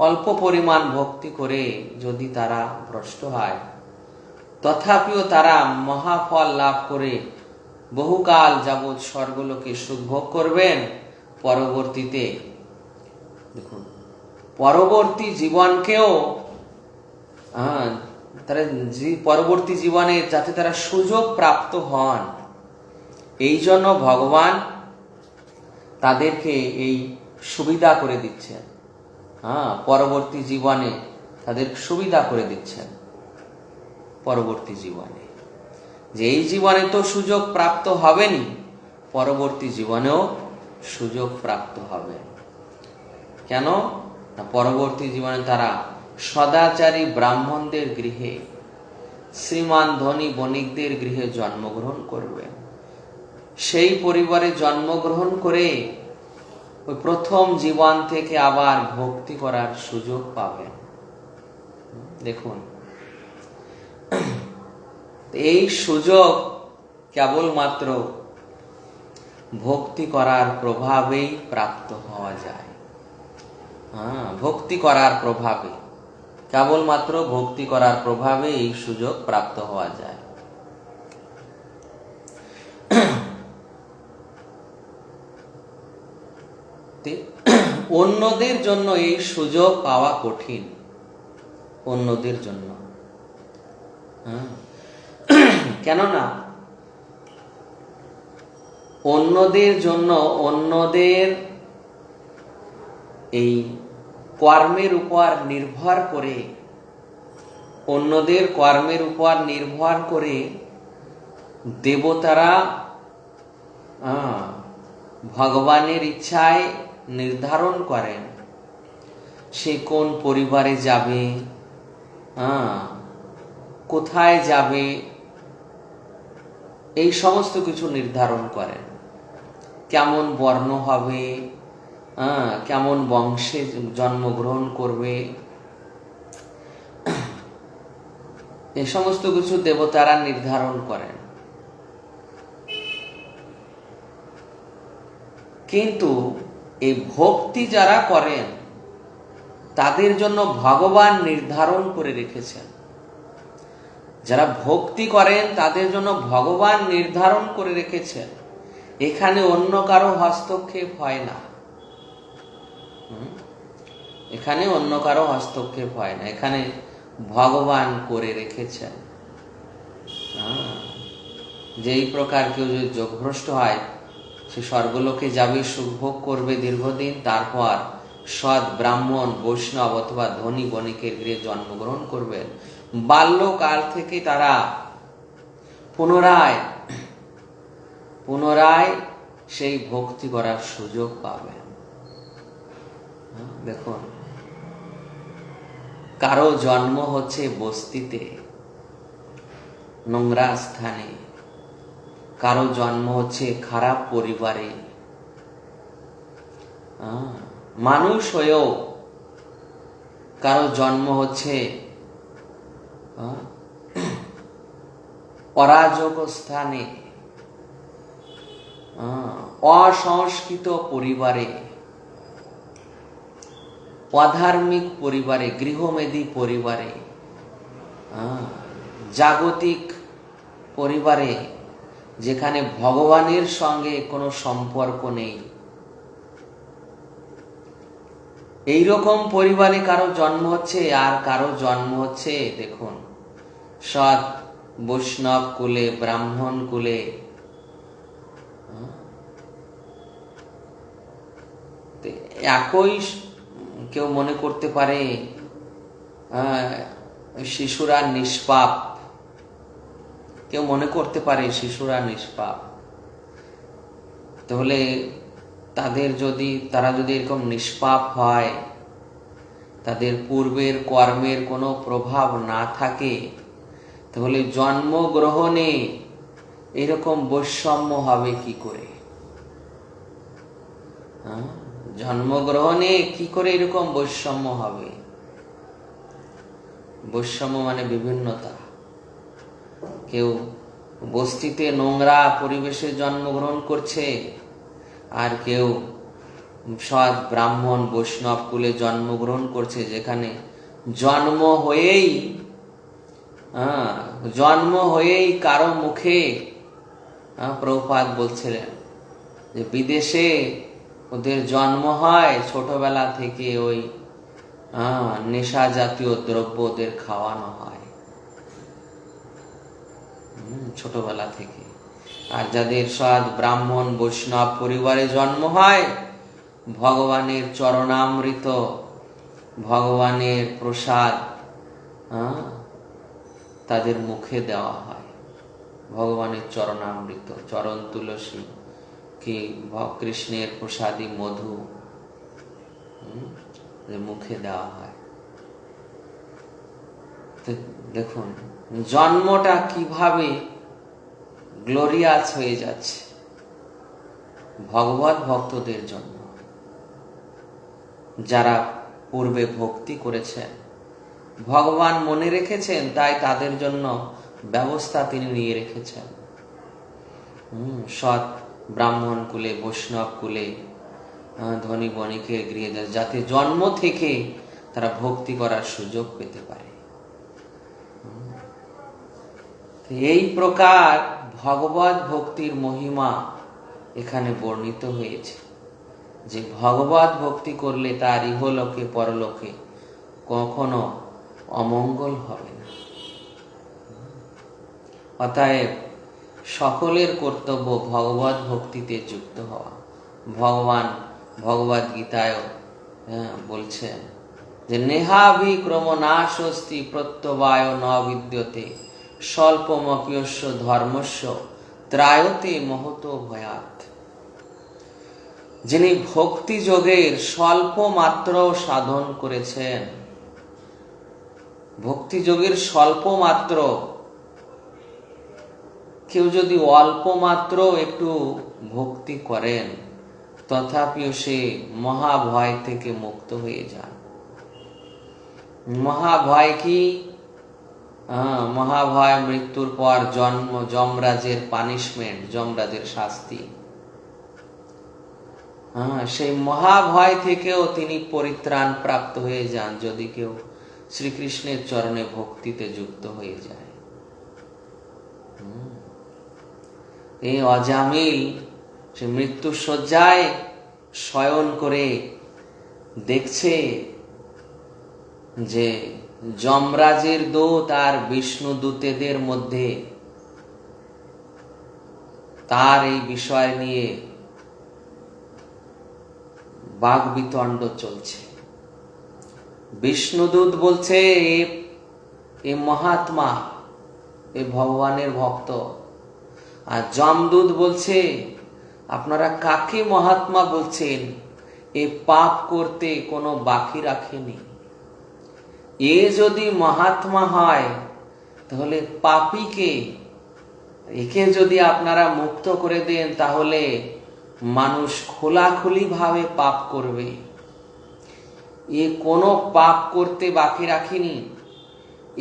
অল্প পরিমাণ ভক্তি করে যদি তারা ভ্রষ্ট হয়, তথাপিও তারা মহাফল লাভ করে বহুকাল যাবৎ স্বর্গলোকে সুখ ভোগ করবেন। পরবর্তীতে দেখুন, পরবর্তী জীবনকেও তারা পরবর্তী জীবনে যাতে তারা সুযোগ প্রাপ্ত হন, এই জন্য ভগবান তাদেরকে এই সুবিধা করে দিচ্ছেন। পরবর্তী জীবনে তাদের সুবিধা করে দিচ্ছেন। পরবর্তী জীবনে, যে এই জীবনে তো সুযোগ প্রাপ্ত হবেনি, পরবর্তী জীবনেও সুযোগ প্রাপ্ত হবে। কেন না, পরবর্তী জীবনে তারা সদাচারী ব্রাহ্মণদের গৃহে, শ্রীমান ধনী বণিকদের গৃহে জন্মগ্রহণ করবেন। সেই পরিবারে জন্মগ্রহণ করে ওই প্রথম জীবন থেকে আবার ভক্তি করার সুযোগ পাবেন। দেখুন, এই সুযোগ কেবলমাত্র ভক্তি করার প্রভাবেই প্রাপ্ত হওয়া যায়। ভক্তি করার প্রভাবে, কেবলমাত্র ভক্তি করার প্রভাবে এই সুযোগ প্রাপ্ত হওয়া যায়। অন্যদের জন্য এই সুযোগ পাওয়া কঠিন। অন্যদের জন্য, কেননা অন্যদের জন্য অন্যদের এই কর্মের উপর নির্ভর করে, অন্যদের কর্মের উপর নির্ভর করে দেবতারা ভগবানের ইচ্ছায় নির্ধারণ করেন সে কোন পরিবারে যাবে, কোথায় যাবে, এই সমস্ত কিছু নির্ধারণ করেন। কেমন বর্ণ হবে, কেমন বংশে জন্মগ্রহণ করবে, এই সমস্ত কিছু দেবতারা নির্ধারণ করেন। কিন্তু এই ভক্তি যারা করেন তাদের জন্য ভগবান নির্ধারণ করে রেখেছেন। যারা ভক্তি করেন তাদের জন্য ভগবান নির্ধারণ করে রেখেছেন। এখানে অন্য কারো হস্তক্ষেপ হয় না। এখানে অন্য কারো হস্তক্ষেপ হয় না, এখানে ভগবান করে রেখেছেন। যেই প্রকার কেউ যদি যোগভ্রষ্ট হয় সে স্বর্গলোকে যাবে, সুখভোগ করবে দীর্ঘদিন, তারপর সৎ ব্রাহ্মণ, বৈষ্ণব অথবা ধনী বণিকের গৃহে জন্মগ্রহণ করবেন। বাল্যকাল থেকে তারা পুনরায় সেই ভক্তি করার সুযোগ পাবেন। দেখুন, কারো জন্ম হচ্ছে বস্তিতে, নোংরা স্থানে, কারো জন্ম হচ্ছে খারাপ পরিবারে, মানুষ হয়েও কারো জন্ম হচ্ছে অরাজক স্থানে, অসংস্কৃত পরিবারে, অধার্মিক পরিবারে, গৃহমেদী পরিবারে, জাগতিক পরিবারে, যেখানে ভগবানের সঙ্গে কোনো সম্পর্ক নেই। এইরকম পরিবারে কারো জন্ম হচ্ছে, আর কারো জন্ম হচ্ছে দেখুন সৎ বৈষ্ণব কুলে, ব্রাহ্মণ কুলে। একই কেউ মনে করতে পারে শিশুরা নিষ্পাপ, কেউ মনে করতে পারে শিশুরা নিষ্পাপ। তাহলে তারা যদি এরকম নিষ্পাপ হয়, তাদের পূর্বের কর্মের কোনো প্রভাব না থাকে, তাহলে জন্মগ্রহণে এরকম বৈষম্য হবে কি করে? জন্মগ্রহণে কি করে এরকম বৈষম্য হবে? বৈষম্য মানে বিভিন্নতা। কেউ বস্তিতে নোংরা পরিবেশে জন্মগ্রহণ করছে, আর কেউ সৎ ব্রাহ্মণ বৈষ্ণব কুলে জন্মগ্রহণ করছে, যেখানে জন্ম হয়েই কারো মুখে, প্রভুপাদ বলছিলেন যে বিদেশে ওদের জন্ম হয়, ছোটবেলা থেকে ওই নেশা জাতীয় দ্রব্য ওদের খাওয়ানো হয় ছোটবেলা থেকে। আর যাদের সৎ ব্রাহ্মণ বৈষ্ণব পরিবারে জন্ম হয়, ভগবানের চরণামৃত, ভগবানের প্রসাদ তাদের মুখে দেওয়া হয়। ভগবানের চরণামৃত, চরণ তুলসী কি কৃষ্ণের প্রসাদী মধু মুখে দেওয়া হয়। দেখুন জন্মটা কিভাবে গ্লোরিয়াস হয়ে যাচ্ছে ভগবত ভক্তদের জন্য, যারা পূর্বে ভক্তি করেছেন, ভগবান মনে রেখেছেন, তাই তাদের জন্য ব্যবস্থা তিনি নিয়ে রেখেছেন। সৎ ব্রাহ্মণ কুলে, বৈষ্ণব কুলে, ধনী বণিকের গৃহে, যাতে জন্ম থেকে তারা ভক্তি করার সুযোগ পেতে পারে। এই প্রকার ভগবত ভক্তির মহিমা এখানে বর্ণিত হয়েছে, যে ভগবত ভক্তি করলে তার ইহলোকে পরলোকে কখনো অমঙ্গল হবে না। অতএব সকলের কর্তব্য ভগবত ভক্তিতে যুক্ত হওয়া। ভগবান ভগবদ গীতায় বলছেন যে নেহাভিক্রম নাশস্তি প্রত্যবায় ন বিদ্যতে স্বল্পমপ্যস্য ধর্মস্য ত্রায়তে মহত ভয়াত। যিনি ভক্তি যোগের স্বল্প মাত্র সাধন করেছেন, ভক্তিযোগের স্বল্প মাত্র, কেউ যদি অল্প মাত্র একটু ভক্তি করেন, তথাপিও সে মহাভয় থেকে মুক্ত হয়ে যান। মহাভয় কি? মহাভয় মৃত্যুর পর জন্ম, যমরাজের পানিশমেন্ট, যমরাজের শাস্তি। সেই মহাভয় থেকেও তিনি পরিত্রাণ প্রাপ্ত হয়ে যান যদি কেউ শ্রীকৃষ্ণের চরণে ভক্তিতে যুক্ত হয়ে যায়। এই অজামিল সে মৃত্যুর শয্যায় শয়ন করে দেখছে যে যমরাজের দূত আর বিষ্ণু দূতেদের মধ্যে তার এই বিষয় নিয়ে বাগবিতণ্ড চলছে। বিষ্ণুদূত বলছে এ মহাত্মা, এ ভগবানের ভক্ত, আর যমদূত বলছে আপনারা কাকে মহাত্মা বলছেন? এ পাপ করতে কোনো বাকি রাখেনি। এ যদি মহাত্মা হয় তাহলে পাপীকে, একে যদি আপনারা মুক্ত করে দেন তাহলে মানুষ খোলাখুলি ভাবে পাপ করবে। এ কোনো পাপ করতে বাকি রাখেনি।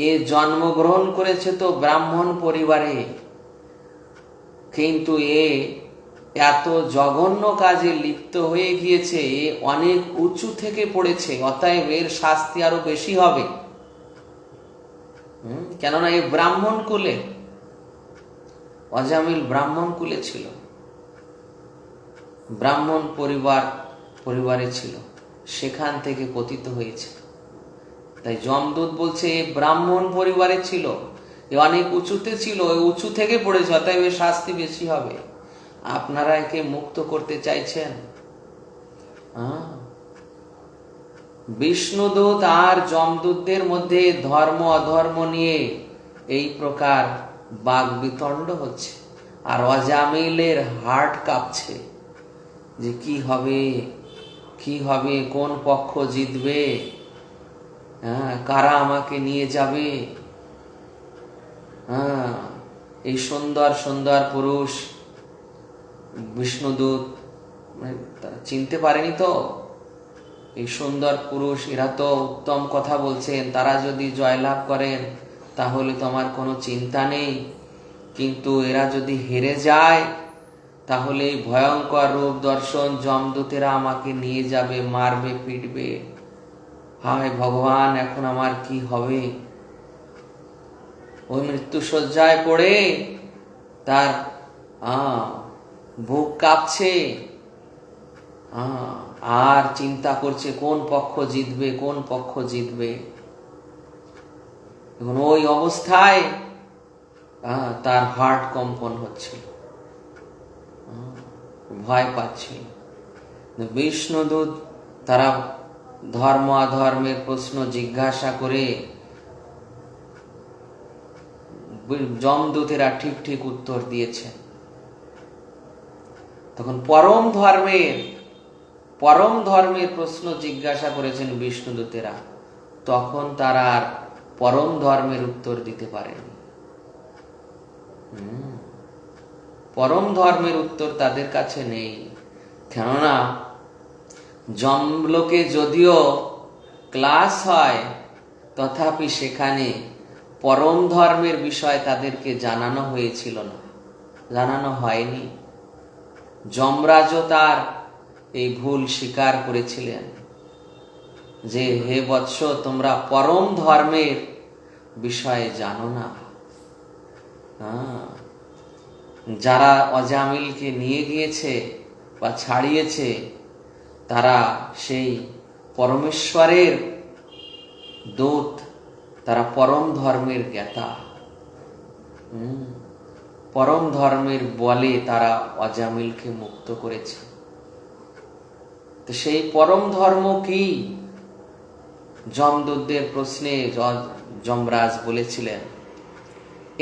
এ জন্মগ্রহণ করেছে তো ব্রাহ্মণ পরিবারে, কিন্তু এ এত জঘন্য কাজে লিপ্ত হয়ে গিয়েছে, এ অনেক উঁচু থেকে পড়েছে, অতএব এর শাস্তি আরো বেশি হবে। কেননা এ ব্রাহ্মণ কুলে, অজামিল ব্রাহ্মণ কুলে ছিল, ব্রাহ্মণ পরিবারে ছিল, সেখান থেকে পতিত হয়েছে। তাই যমদূত বলছে এ ব্রাহ্মণ পরিবারে ছিল, এ অনেক উঁচুতে ছিল, ওই উঁচু থেকে পড়েছে, অতএব এর শাস্তি বেশি হবে। আপনারা একে মুক্ত করতে চাইছেন? বিষ্ণুদূত আর যমদূতদের মধ্যে ধর্ম অধর্ম নিয়ে এই প্রকার বাগবিতণ্ড হচ্ছে, আর অজামিলের হার্ট কাঁপছে যে কি হবে, কি হবে, কোন পক্ষ জিতবে, কারা আমাকে নিয়ে যাবে। এই সুন্দর সুন্দর পুরুষ বিষ্ণুদূত চিনতে পারেনি তো, এই সুন্দর পুরুষ, এরা তো উত্তম কথা বলছেন, তারা যদি জয়লাভ করেন তাহলে তো আমার কোনো চিন্তা নেই, কিন্তু এরা যদি হেরে যায় তাহলে এই ভয়ঙ্কর রূপ দর্শন যমদূতেরা আমাকে নিয়ে যাবে, মারবে, পিটবে। হায় ভগবান, এখন আমার কি হবে? ওই মৃত্যুশয্যায় পড়ে তার বুক কাঁপছে, আর চিন্তা করছে কোন পক্ষ জিতবে, কোন পক্ষ জিতবে। এখন ওই অবস্থায় তার হার্ট কম্পন হচ্ছিল, ভয় পাচ্ছিল। বিষ্ণুদূত তারা ধর্ম অধর্মের প্রশ্ন জিজ্ঞাসা করে যমদূতেরা ঠিক ঠিক উত্তর দিয়েছেন। তখন পরম ধর্মের প্রশ্ন জিজ্ঞাসা করেছেন বিষ্ণুদূতেরা, তখন তারা আর পরম ধর্মের উত্তর দিতে পারেনি। পরম ধর্মের উত্তর তাদের কাছে নেই, কেননা যমলোকে যদিও ক্লাস হয় তথাপি সেখানে পরম ধর্মের বিষয় তাদেরকে জানানো হয়েছিল না, জানানো হয়নি। যমরাজও তার এই ভুল স্বীকার করেছিলেন যে হে বৎস, তোমরা পরম ধর্মের বিষয়ে জানো না। যারা অজামিলকে নিয়ে গিয়েছে বা ছাড়িয়েছে তারা সেই পরমেশ্বরের দূত, তারা পরম ধর্মের জ্ঞাতা। পরম ধর্মের বলে তারা অজামিলকে মুক্ত করেছে। তো সেই পরম ধর্ম কি? যমদূতদের প্রশ্নে যমরাজ বলেছিলেন,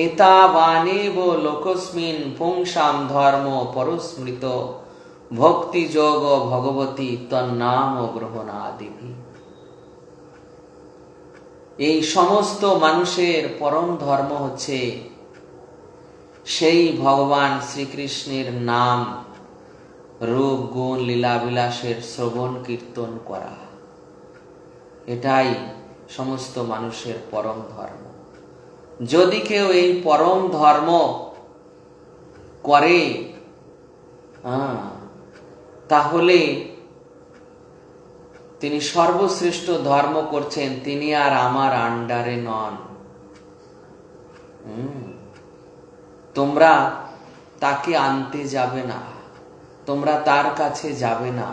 এতাবানেব লোকস্মিন পুংসাম ধর্ম পরস্মৃত ভক্তি যোগ ভগবতী তন্নাম গ্রহণাদিভি। এই সমস্ত মানুষের পরম ধর্ম হচ্ছে সেই ভগবান শ্রীকৃষ্ণের নাম, রূপ, গুণ, লীলা বিলাসের শ্রবণ কীর্তন করা। এটাই সমস্ত মানুষের পরম ধর্ম। যদি কেউ এই পরম ধর্ম করে তাহলে তিনি সর্বশ্রেষ্ঠ ধর্ম করছেন, তিনি আর আমার আন্ডারে নন। তোমরা তাকে আনতে যাবে না, তোমরা তার কাছে যাবে না।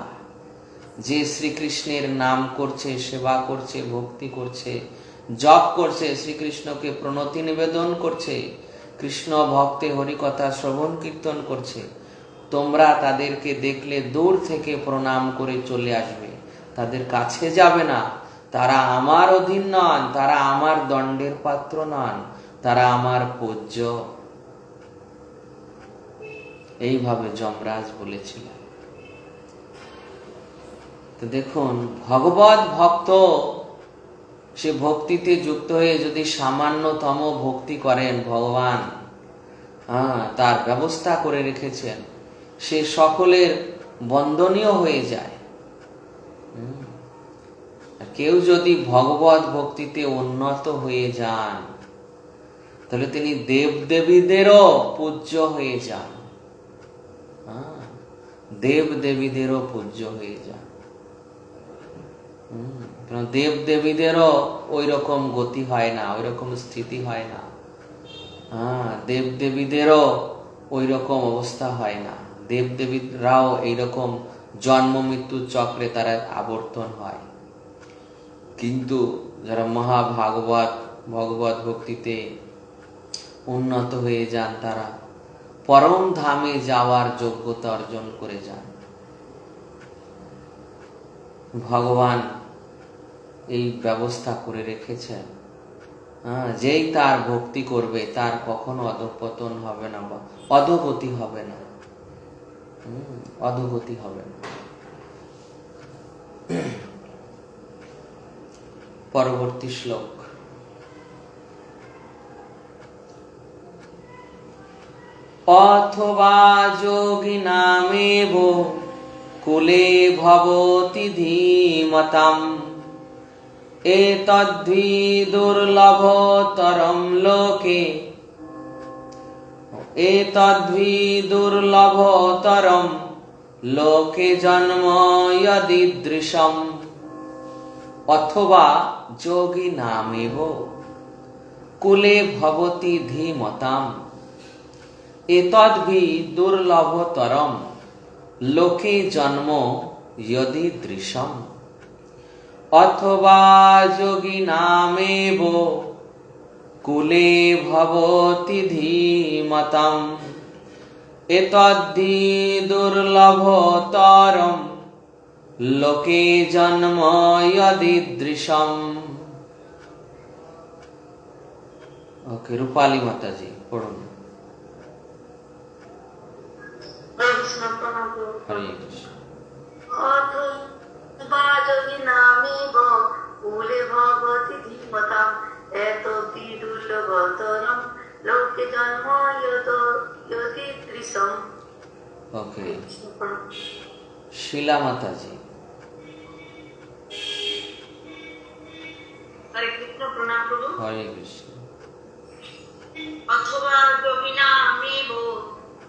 যে শ্রীকৃষ্ণের নাম করছে, সেবা করছে, ভক্তি করছে, জপ করছে, শ্রীকৃষ্ণকে প্রণতি নিবেদন করছে, কৃষ্ণ ভক্তে হরিকথা শ্রবণ কীর্তন করছে, তোমরা তাদেরকে দেখলে দূর থেকে প্রণাম করে চলে আসবে, তাদের কাছে যাবে না। তারা আমার অধীন নন, তারা আমার দণ্ডের পাত্র নন, তারা আমার পূজ্য। এইভাবে যমরাজ বলেছিলেন। তো দেখুন, ভগবত ভক্ত সে ভক্তিতে যুক্ত হয়ে যদি সামান্যতম ভক্তি করেন, ভগবান তার ব্যবস্থা করে রেখেছেন, সে সকলের বন্দনীয় হয়ে যায়। কেউ যদি ভগবত ভক্তিতে উন্নত হয়ে যান, তাহলে তিনি দেব দেবীদেরও পূজ্য হয়ে যান। দেব দেবীদেরও পূজ্য হয়ে যান। দেব দেবীদেরও ওই রকম গতি হয় না, ওই রকম স্থিতি হয় না। দেব দেবীদেরও ওই রকম অবস্থা হয় না। দেব দেবীরাও এইরকম জন্ম মৃত্যু চক্রে তারা আবর্তন হয়। কিন্তু যারা মহাভাগবত ভগবত ভক্তিতে উন্নত হয়ে যান, তারা পরম ধামে যাওয়ার যোগ্যতা অর্জন করে যান। ভগবান এই ব্যবস্থা করে রেখেছেন। যেই তার ভক্তি করবে, তার কখনো অধঃপতন হবে না, বা অধোগতি হবে না, অধোগতি হবে না। পরবর্তী শ্লোক। অথবা যোগিনামেব কুলে ভবতি ধীমতাম এতদ্ভি দুর্লভতরম লোকে, এতদ্ভি দুর্লভতরম লোকে জন্ম যদীদৃশম। অথবা যোগী নামেব কুলে ভবতি ধীমতাম এতদ্ভি দুর্লভতরম লোকে জন্ম যদীদৃশম। অথবা যোগী নামেব কুলে ভবতি ধীমতাম এতদ্ভি দুর্লভতরম লোকে জন্ম যদীদৃশম। ওকে, রূপালী মাতাজি পড়ুন। হরে কৃষ্ণ। অথবা যোগী নামেব কুলে ভবতি ধীমতাম এতদ্ভি দুর্লভতরম লোকে জন্ম যদীদৃশম। ওকে, শিলা মাতাজি। হরে কৃষ্ণ, প্রণাম প্রভু। হরে কৃষ্ণ। অথবা যোগী নামেব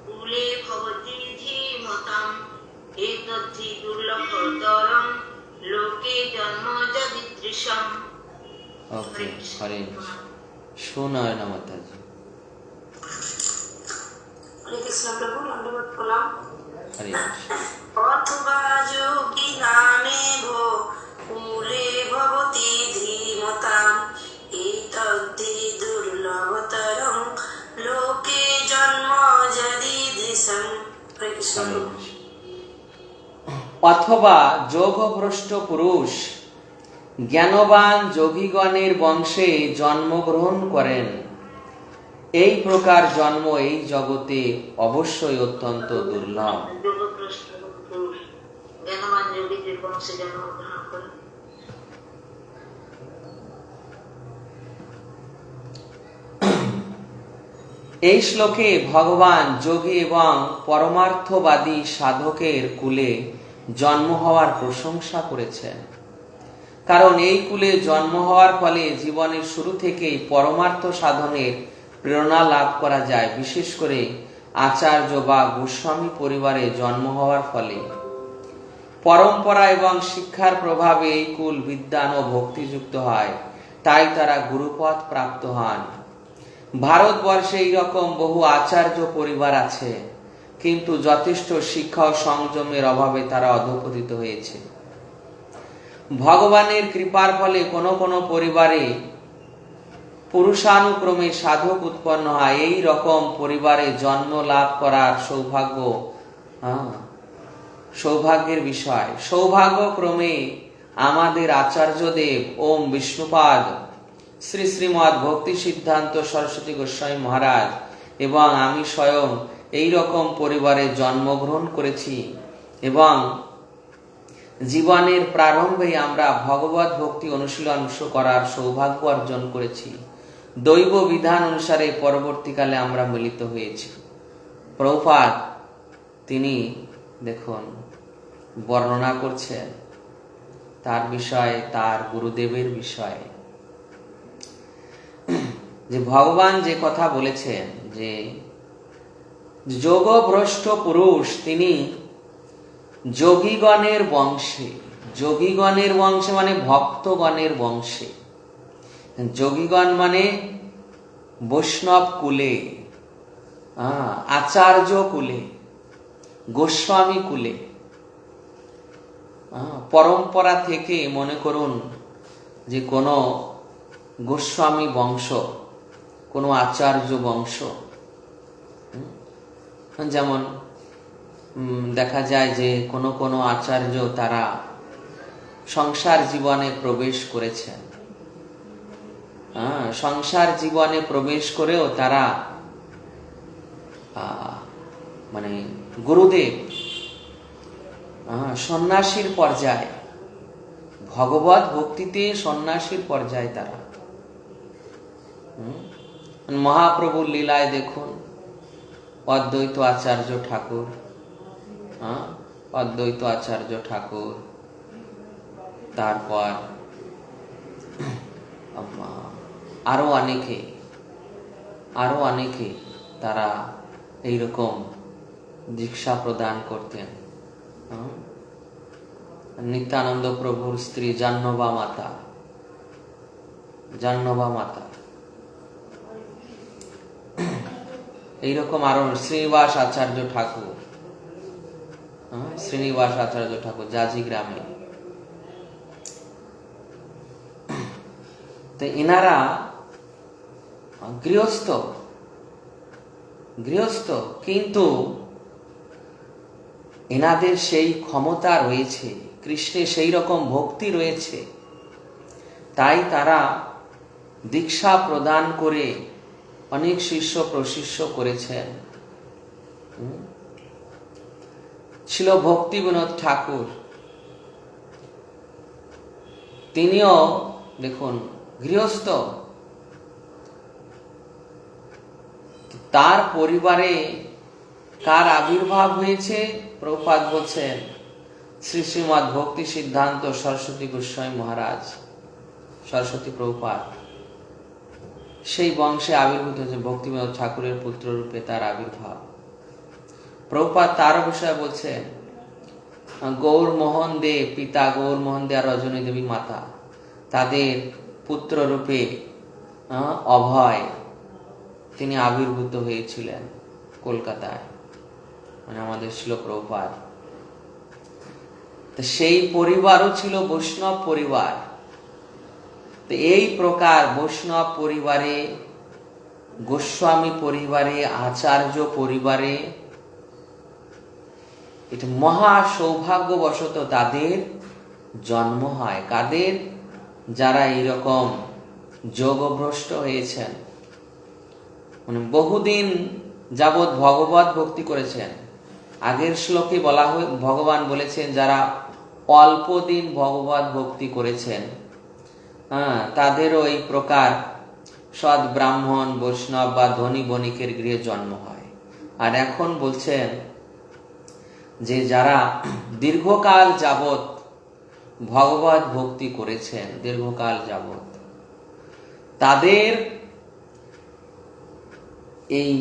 কুলে ভবতি ধীমতাম এতদ্ভি দুর্লভতরম লোকে জন্ম যদীদৃশম। ওকে, হরে কৃষ্ণ। সুনয়না মাতাজি। হরে কৃষ্ণ প্রভু, দণ্ডবত প্রণাম। হরে কৃষ্ণ। অথবা যোগী নামেব কুলে ভবতি ধীমতাম এতদ্ভি দুর্লভতরম লোকে জন্ম যদীদৃশম। হরে কৃষ্ণ। হরে কৃষ্ণ। অথবা যোগভ্রষ্ট পুরুষ জ্ঞানবান যোগীগণের বংশে জন্মগ্রহণ করেন, এই প্রকার জন্ম এই জগতে অবশ্যই অত্যন্ত দুর্লভ। যোগভ্রষ্ট পুরুষ জ্ঞানবান যোগীদের বংশে জন্মগ্রহণ করেন। এই শ্লোকে ভগবান যোগী এবং পরমার্থবাদী সাধকের কুলে জন্ম হওয়ার প্রশংসা করেছেন। কারণ এই কুলে জন্ম হওয়ার ফলে জীবনের শুরু থেকেই পরমার্থ সাধনের প্রেরণা লাভ করা যায়, বিশেষ করে আচার্য বা গোস্বামী পরিবারে জন্ম হওয়ার ফলে। পরম্পরা এবং শিক্ষার প্রভাবে এই কুল বিদ্বান ও ভক্তিযুক্ত হয়, তাই তারা গুরুপদ প্রাপ্ত হন। ভারতবর্ষে এইরকম বহু আচার্য পরিবার আছে, কিন্তু যথেষ্ট শিক্ষা ও সংযমের অভাবে তারা অধঃপতিত হয়েছে। ভগবানের কৃপার ফলে কোনো কোনো পরিবারে পুরুষানুক্রমে সাধক উৎপন্ন হয়। এই রকম পরিবারে জন্ম লাভ করার সৌভাগ্যের বিষয়। সৌভাগ্যক্রমে আমাদের আচার্যদেব ওম বিষ্ণুপাদ শ্রী শ্রীমৎ ভক্তি সিদ্ধান্ত সরস্বতী গোস্বামী মহারাজ এবং আমি স্বয়ং এই রকম পরিবারে জন্মগ্রহণ করেছি এবং জীবনের প্রারম্ভে আমরা ভগবত ভক্তি অনুশীলন করার সৌভাগ্য অর্জন করেছি। দৈব বিধান অনুসারে পরবর্তীকালে আমরা মিলিত হয়েছি। প্রভুপাদ তিনি দেখুন বর্ণনা করছেন তার বিষয়ে, তার গুরুদেবের বিষয়ে, যে ভগবান যে কথা বলেছেন যে যোগভ্রষ্ট পুরুষ তিনি যোগীগণের বংশে, যোগীগণের বংশে মানে ভক্তগণের বংশে, যোগীগণ মানে বৈষ্ণব কুলে, আচার্য কুলে, গোস্বামী কুলে, পরম্পরা থেকে মনে করুন যে কোনো গোস্বামী বংশ, কোনো আচার্য বংশ, যেমন দেখা যায় যে কোনো কোনো আচার্য তারা সংসার জীবনে প্রবেশ করেছেন, সংসার জীবনে প্রবেশ করেও তারা মানে গুরুদেব সন্ন্যাসীর পর্যায়ে, ভগবত ভক্তিতে সন্ন্যাসীর পর্যায়ে তারা। মহাপ্রভুর লীলায় দেখুন অদ্বৈত আচার্য ঠাকুর, অদ্বৈত আচার্য ঠাকুর, তারপর আরো অনেকে তারা এইরকম দীক্ষা প্রদান করতেন। নিত্যানন্দ প্রভুর স্ত্রী জাহ্নবা মাতা, এইরকম আরো শ্রীনিবাস আচার্য ঠাকুর জাজি গ্রামে। তো এনারা গৃহস্থ কিন্তু এনাদের সেই ক্ষমতা রয়েছে, কৃষ্ণে সেই রকম ভক্তি রয়েছে, তাই তারা দীক্ষা প্রদান করে অনেক শিষ্য প্রশিষ্য করেছেন। ছিল ভক্তি বিনোদ ঠাকুর, তিনিও দেখুন গৃহস্থ, তার পরিবারে কার আবির্ভাব হয়েছে? প্রভুপাদ বলছেন শ্রী শ্রীমৎ ভক্তি সিদ্ধান্ত সরস্বতী গোস্বামী মহারাজ, সরস্বতী প্রভুপাদ সেই বংশে আবির্ভূত হয়েছে। ভক্তিবিনোদ ঠাকুরের পুত্র রূপে তার আবির্ভাব। প্রভুপাদ তার বিষয়ে বলছেন গৌরমোহন দে পিতা, গৌরমোহন দে আর রজনী দেবী মাতা, তাদের পুত্র রূপে অভয় তিনি আবির্ভূত হয়েছিলেন কলকাতায়, মানে আমাদের ছিল প্রভুপাদ। তো সেই পরিবারও ছিল বৈষ্ণব পরিবার। তো এই প্রকার বৈষ্ণব পরিবারে, গোস্বামী পরিবারে, আচার্য পরিবারে এটা মহা সৌভাগ্যবশত তাদের জন্ম হয়। কাদের? যারা এইরকম যোগভ্রষ্ট হয়েছেন, মানে বহুদিন যাবৎ ভগবত ভক্তি করেছেন। আগের শ্লোকে বলা হয়, ভগবান বলেছেন যারা অল্প দিন ভগবত ভক্তি করেছেন তাদেরও এই প্রকার সৎ ব্রাহ্মণ বৈষ্ণব বা ধনী বণিকের গৃহে জন্ম হয়। আর এখন বলছেন যে যারা দীর্ঘকাল যাবৎ ভগবত ভক্তি করেছেন, দীর্ঘকাল যাবৎ, তাদের এই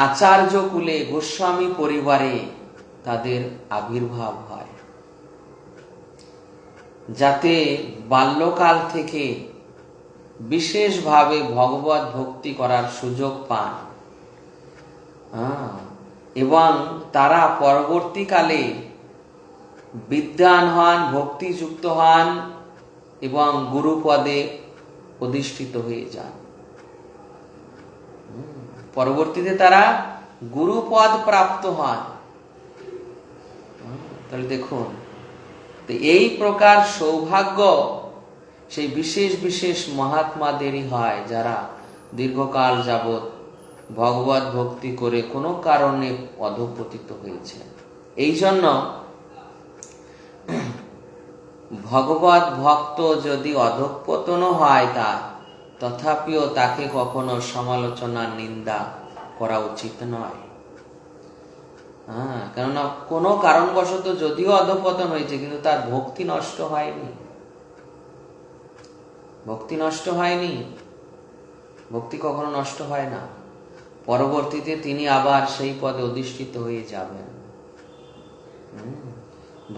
আচার্য কুলে গোস্বামী পরিবারে তাদের আবির্ভাব হয়, যাতে বাল্যকাল থেকে বিশেষভাবে ভগবত ভক্তি করার সুযোগ পান এবং তারা পরবর্তীকালে বিদ্বান হন, ভক্তিযুক্ত হন এবং গুরুপদে অধিষ্ঠিত হয়ে যান। পরবর্তীতে তারা গুরুপদ প্রাপ্ত হন। তাহলে দেখুন, এই প্রকার সৌভাগ্য সেই বিশেষ বিশেষ মহাত্মাদেরই হয়, যারা দীর্ঘকাল যাবৎ ভগবত ভক্তি করে কোনো কারণে অধঃপতিত হয়েছে। এই জন্য ভগবত ভক্ত যদি অধঃপতন হয় তার, তথাপিও তাকে কখনো সমালোচনা নিন্দা করা উচিত নয়। কেননা কোনো কারণবশত যদিও অধঃপতন হয়েছে, কিন্তু তার ভক্তি নষ্ট হয়নি, ভক্তি নষ্ট হয়নি। ভক্তি কখনো নষ্ট হয় না। পরবর্তীতে তিনি আবার সেই পদে অধিষ্ঠিত হয়ে যাবেন।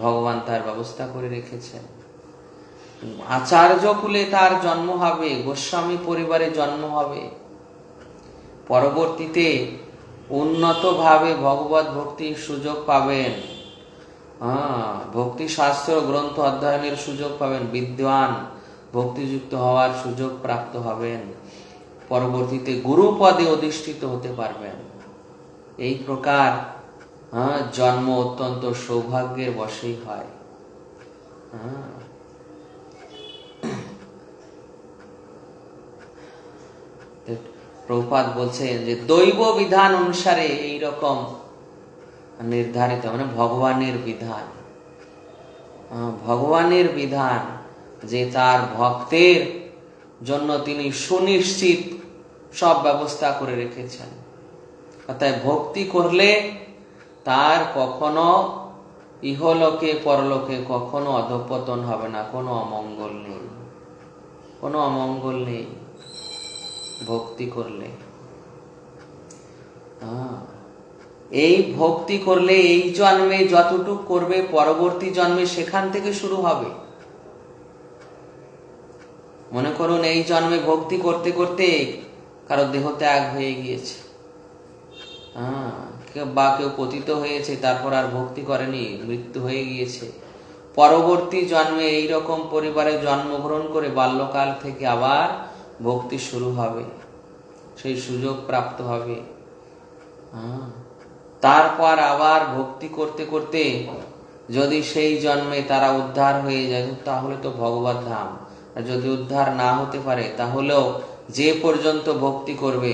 ভগবান তার ব্যবস্থা করে রেখেছেন। আচার্য কুলে তার জন্ম হবে, গোস্বামী পরিবারে জন্ম হবে, পরবর্তীতে উন্নতভাবে ভগবত ভক্তির সুযোগ পাবেন, ভক্তি শাস্ত্র গ্রন্থ অধ্যয়নের সুযোগ পাবেন, বিদ্বান ভক্তিযুক্ত হওয়ার সুযোগ প্রাপ্ত হবেন, পরবর্তীতে গুরু পদে অধিষ্ঠিত হতে পারবেন। এই প্রকার জন্ম অত্যন্ত সৌভাগ্যের বশেই হয়। প্রভুপাদ বলছেন যে দৈব বিধান অনুসারে এই রকম নির্ধারিত, মানে ভগবানের বিধান, ভগবানের বিধান যে তার ভক্তের জন্য তিনি সুনিশ্চিত সব ব্যবস্থা করে রেখেছেন। অর্থাৎ ভক্তি করলে তার কখনো ইহলোকে পরলোকে কখনো অধঃপতন হবে না, কোনো অমঙ্গল নেই, কোনো অমঙ্গল নেই ভক্তি করলে। এই ভক্তি করলে এই জন্মে যতটুক করবে, পরবর্তী জন্মে সেখান থেকে শুরু হবে। মনে করুন এই জন্মে ভক্তি করতে করতে কারো দেহ ত্যাগ হয়ে গিয়েছে, বা কেউ পতিত হয়েছে, তারপর আর ভক্তি করেনি, মৃত্যু হয়ে গিয়েছে। পরবর্তী জন্মে এইরকম পরিবারে জন্মগ্রহণ করে বাল্যকাল থেকে আবার ভক্তি শুরু হবে, সেই সুযোগ প্রাপ্ত হবে। তারপর আবার ভক্তি করতে করতে যদি সেই জন্মে তারা উদ্ধার হয়ে যায়, তাহলে তো ভগবত ধাম। আর যদি উদ্ধার না হতে পারে, তাহলেও যে পর্যন্ত ভক্তি করবে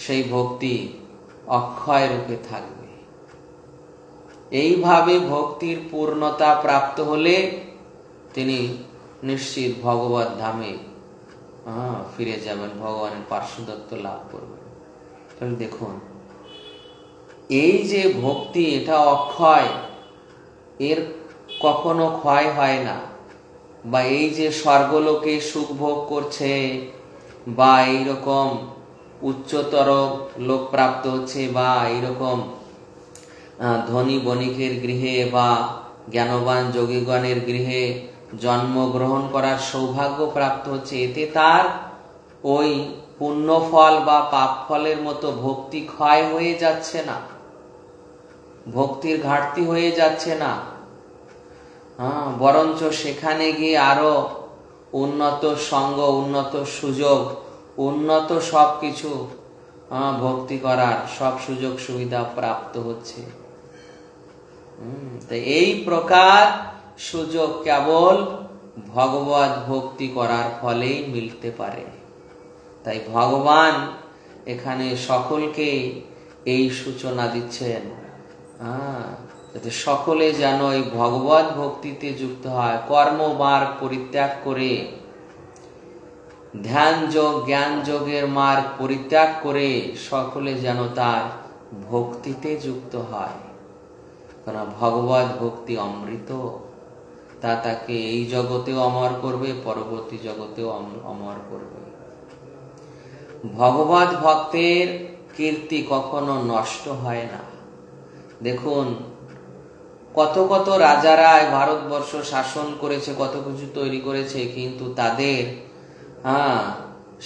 সেই ভক্তি অক্ষয় রূপে থাকবে। এইভাবে ভক্তির পূর্ণতা প্রাপ্ত হলে তিনি নিশ্চিত ভগবত ধামে ফিরে যাবেন, ভগবানের পার্শ্বদত্ত লাভ করবেন। তাহলে দেখুন, এই যে ভক্তি, এটা অক্ষয়, এর কখনো ক্ষয় হয় না। বা এই যে স্বর্গলোকে সুখ ভোগ করছে, বা এইরকম উচ্চতর লোক প্রাপ্ত হচ্ছে, বা এইরকম ধনী বণিকের গৃহে বা জ্ঞানবান যোগীগণের গৃহে জন্মগ্রহণ করার সৌভাগ্য প্রাপ্ত হচ্ছে, এতে তার ওই পুণ্য ফল বা পাপ ফলের মতো ভক্তি ক্ষয় হয়ে যাচ্ছে না, ভক্তির ঘাটতি হয়ে যাচ্ছে না। বরঞ্চ সেখানে গিয়ে আরো উন্নত সঙ্গ, উন্নত সুযোগ, উন্নত সবকিছু ভক্তি করার সব সুযোগ সুবিধা প্রাপ্ত হচ্ছে। এই প্রকার সুযোগ কেবল ভগবত ভক্তি করার ফলেই মিলতে পারে। তাই ভগবান এখানে সকলকে এই সূচনা দিচ্ছেন, যাতে সকলে যেন এই ভগবত ভক্তিতে যুক্ত হয়, কর্মমার্গ পরিত্যাগ করে ধ্যান যোগ জ্ঞান যোগের মার্গ পরিত্যাগ করে সকলে যেন তার ভক্তিতে যুক্ত হয়। কারণ ভগবত ভক্তি অমৃত, তা তাকে এই জগতেও অমর করবে, পরবর্তী জগতেও অমর করবে। ভগবত ভক্তের কীর্তি কখনো নষ্ট হয় না। দেখুন, কত কত রাজারা ভারতবর্ষ শাসন করেছে, কত কিছু তৈরি করেছে, কিন্তু তাদের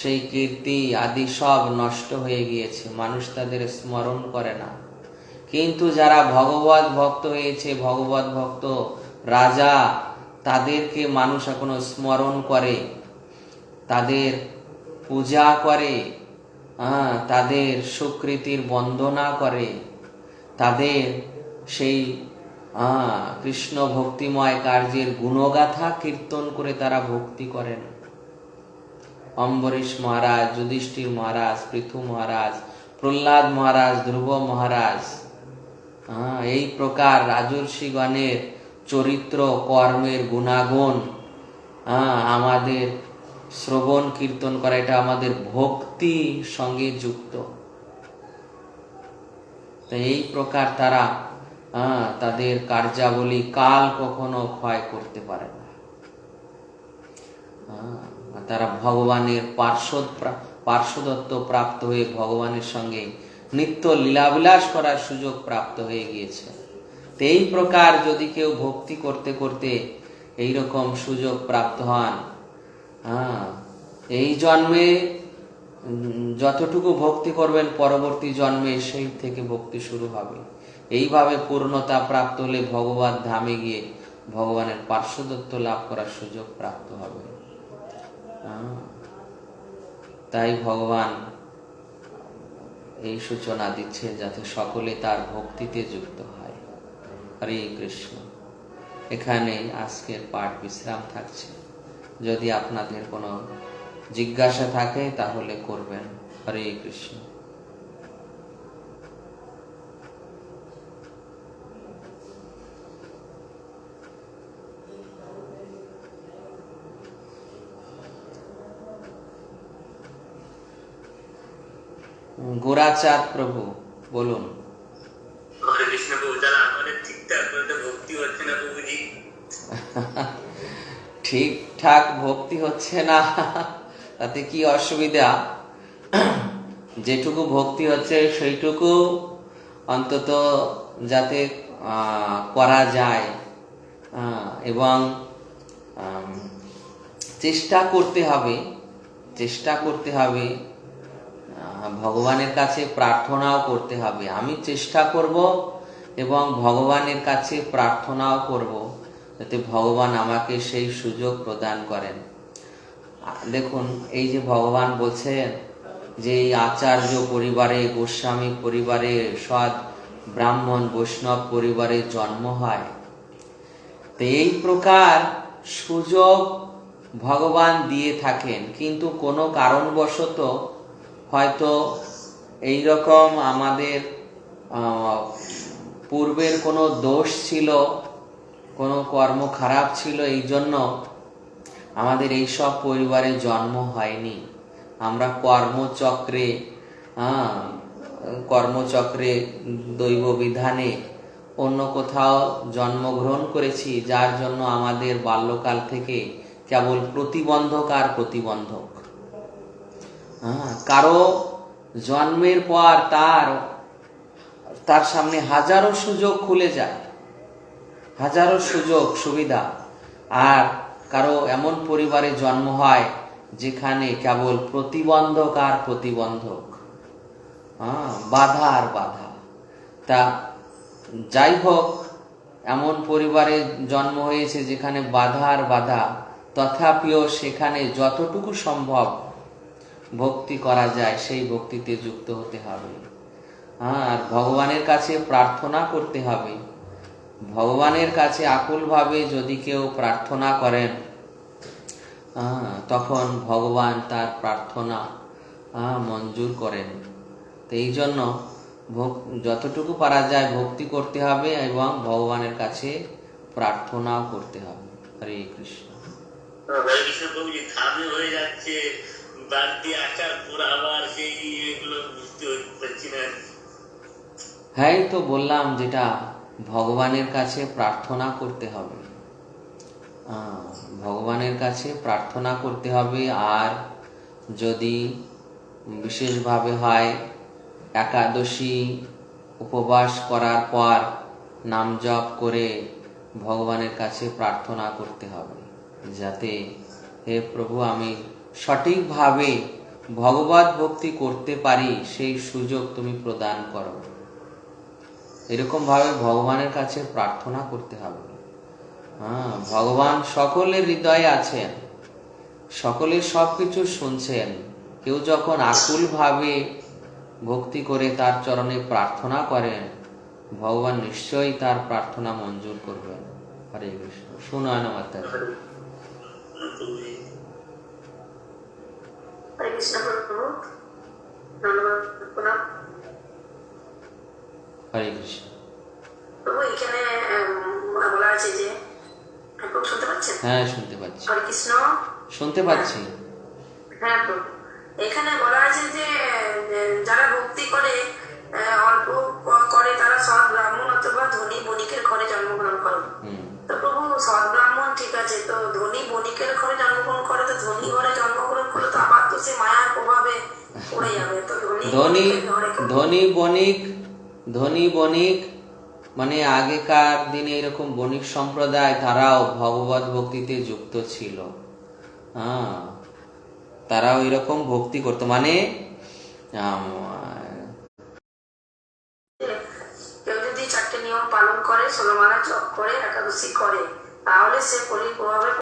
সেই কীর্তি আদি সব নষ্ট হয়ে গিয়েছে, মানুষ তাদের স্মরণ করে না। কিন্তু যারা ভগবত ভক্ত হয়েছে, ভগবত ভক্ত রাজা, তাদেরকে মানুষ এখনো স্মরণ করে, তাদের পূজা করে, তাদের সুকৃতির বন্দনা করে, তাদের সেই কৃষ্ণ ভক্তিময় কার্যের গুণগাথা কীর্তন করে তারা ভক্তি করেন। অম্বরীশ মহারাজ, যুধিষ্ঠির মহারাজ, পৃথু মহারাজ, প্রহ্লাদ মহারাজ, ধ্রুব মহারাজ, এই প্রকার রাজর্ষিগণের চরিত্র কর্মের গুণাগুণ আমাদের শ্রবণ কীর্তন করা, এটা আমাদের ভক্তি সঙ্গে যুক্ত। তো এই প্রকার তারা তাদের কার্যাবলী কাল কখনো ক্ষয় করতে পারে না। তারা ভগবানের পার্শ্বদত্ত প্রাপ্ত হয়ে ভগবানের সঙ্গে নিত্য লীলাবিলাস করার সুযোগ প্রাপ্ত হয়ে গিয়েছে। তো এই প্রকার যদি কেউ ভক্তি করতে করতে এইরকম সুযোগ প্রাপ্ত হন, এই জন্মে যতটুকু ভক্তি করবেন পরবর্তী জন্মে সেই থেকে ভক্তি শুরু হবে। এইভাবে পূর্ণতা প্রাপ্ত হলে ভগবত ধামে গিয়ে ভগবানের পার্শ্বদত্ত লাভ করার সুযোগ প্রাপ্ত হবে। তাই ভগবান এই সূচনা দিচ্ছে যাতে সকলে তার ভক্তিতে যুক্ত হয়। হরে কৃষ্ণ। এখানে আজকের পাঠ বিশ্রাম থাকছে। যদি আপনাদের কোনো জিজ্ঞাসা থাকে তাহলে করবেন। হরে কৃষ্ণ। গোরাচাঁদ প্রভু বলুন। হরে কৃষ্ণ প্রভু, তাহলে আমাদের ঠিকঠাক করে ভক্তি হচ্ছে না প্রভুজি? ঠিকঠাক ভক্তি হচ্ছে না তাতে কি অসুবিধা? যেটুকু ভক্তি হচ্ছে সেইটুকু অন্তত যাতে করা যায়, এবং চেষ্টা করতে হবে, ভগবানের কাছে প্রার্থনাও করতে হবে। আমি চেষ্টা করব এবং ভগবানের কাছে প্রার্থনাও করব যাতে ভগবান আমাকে সেই সুযোগ প্রদান করেন। দেখুন, এই যে ভগবান বলছেন যে এই আচার্য পরিবারে, গোস্বামী পরিবারে, সৎ ব্রাহ্মণ বৈষ্ণব পরিবারে জন্ম হয়, তো এই প্রকার সুযোগ ভগবান দিয়ে থাকেন। কিন্তু কোনো কারণবশত হয়তো এই রকম আমাদের পূর্বের কোনো দোষ ছিল, কোনো কর্ম খারাপ ছিল, এই জন্য আমাদের এই সব পরিবারে জন্ম হয়নি। আমরা কর্মচক্রে দৈব বিধানে অন্য কোথাও জন্মগ্রহণ করেছি, যার জন্য আমাদের বাল্যকাল থেকে কেবল প্রতিবন্ধক আর প্রতিবন্ধক। কারো জন্মের পর তার সামনে হাজারো সুযোগ খুলে যায়, হাজারো সুযোগ সুবিধা। আর কারো এমন পরিবারে জন্ম হয় যেখানে কেবল প্রতিবন্ধক আর প্রতিবন্ধক, বাধা আর বাধা। তা যাই হোক, এমন পরিবারে জন্ম হয়েছে যেখানে বাধা আর বাধা, তথাপিও সেখানে যতটুকু সম্ভব ভক্তি করা যায় সেই ভক্তিতে যুক্ত হতে হবে। আর ভগবানের কাছে প্রার্থনা করতে হবে। ভগবানের কাছে আকুলভাবে যদি কেউ প্রার্থনা করেন, তখন ভগবান তার প্রার্থনা মঞ্জুর করেন। তো এই জন্য যতটুকু পারা যায় ভক্তি করতে হবে এবং ভগবানের কাছে প্রার্থনাও করতে হবে। হরে কৃষ্ণ। হরে কৃষ্ণ প্রভুজি, ধামে হয়ে যাচ্ছে বাদ দিয়ে আসার পর আবার সেই এগুলো বুঝতে পারছি না। হ্যাঁ, এই তো বললাম যেটা ভগবানের কাছে প্রার্থনা করতে হবে। ভগবানের কাছে প্রার্থনা করতে হবে। আর যদি বিশেষভাবে হয়, একাদশী উপবাস করার পর নাম জপ করে ভগবানের কাছে প্রার্থনা করতে হবে, যাতে হে প্রভু আমি সঠিকভাবে ভগবত ভক্তি করতে পারি, সেই সুযোগ তুমি প্রদান করো। এরকম ভাবে ভগবানের কাছে প্রার্থনা করতে হবে। ভগবান সকলের হৃদয়ে আছেন, সকলের সবকিছু শুনছেন। কেউ যখন আকুল ভাবে ভক্তি করে তার চরণে প্রার্থনা করেন, ভগবান নিশ্চয়ই তার প্রার্থনা মঞ্জুর করবেন। হরে কৃষ্ণ। সুনয়না মাতাজি। হরে কৃষ্ণ প্রভু, ধন্যবাদ প্রণাম। হরে কৃষ্ণ। প্রভু এখানে বলা আছে যে, প্রভু শুনতে পাচ্ছেন? হ্যাঁ, শুনতে পাচ্ছি। হরে কৃষ্ণ। শুনতে পাচ্ছি। হ্যাঁ প্রভু, এখানে বলা আছে যে যারা ভক্তি করে অল্প করে তারা সৎ ব্রাহ্মণ অথবা ধনী বণিকের ঘরে জন্মগ্রহণ করে। তো প্রভু সৎ ব্রাহ্মণ ঠিক আছে, তো ধনী বণিকের ঘরে জন্মগ্রহণ করে, তো ধনী ঘরে জন্মগ্রহণ করে তো আবার তো সে মায়ার প্রভাবে পড়ে যাবে। তো ধনী বণিক মানে আগেকার দিনে এরকম বণিক সম্প্রদায়, তারাও ভগবত ভক্তিতে যুক্ত ছিল। তারাও এরকম ভক্তি করতো, মানে কেউ যদি 4টে নিয়ম পালন করে, 16 মালা জপ করে, একাদশী করে, তাহলে সে কলির প্রভাবে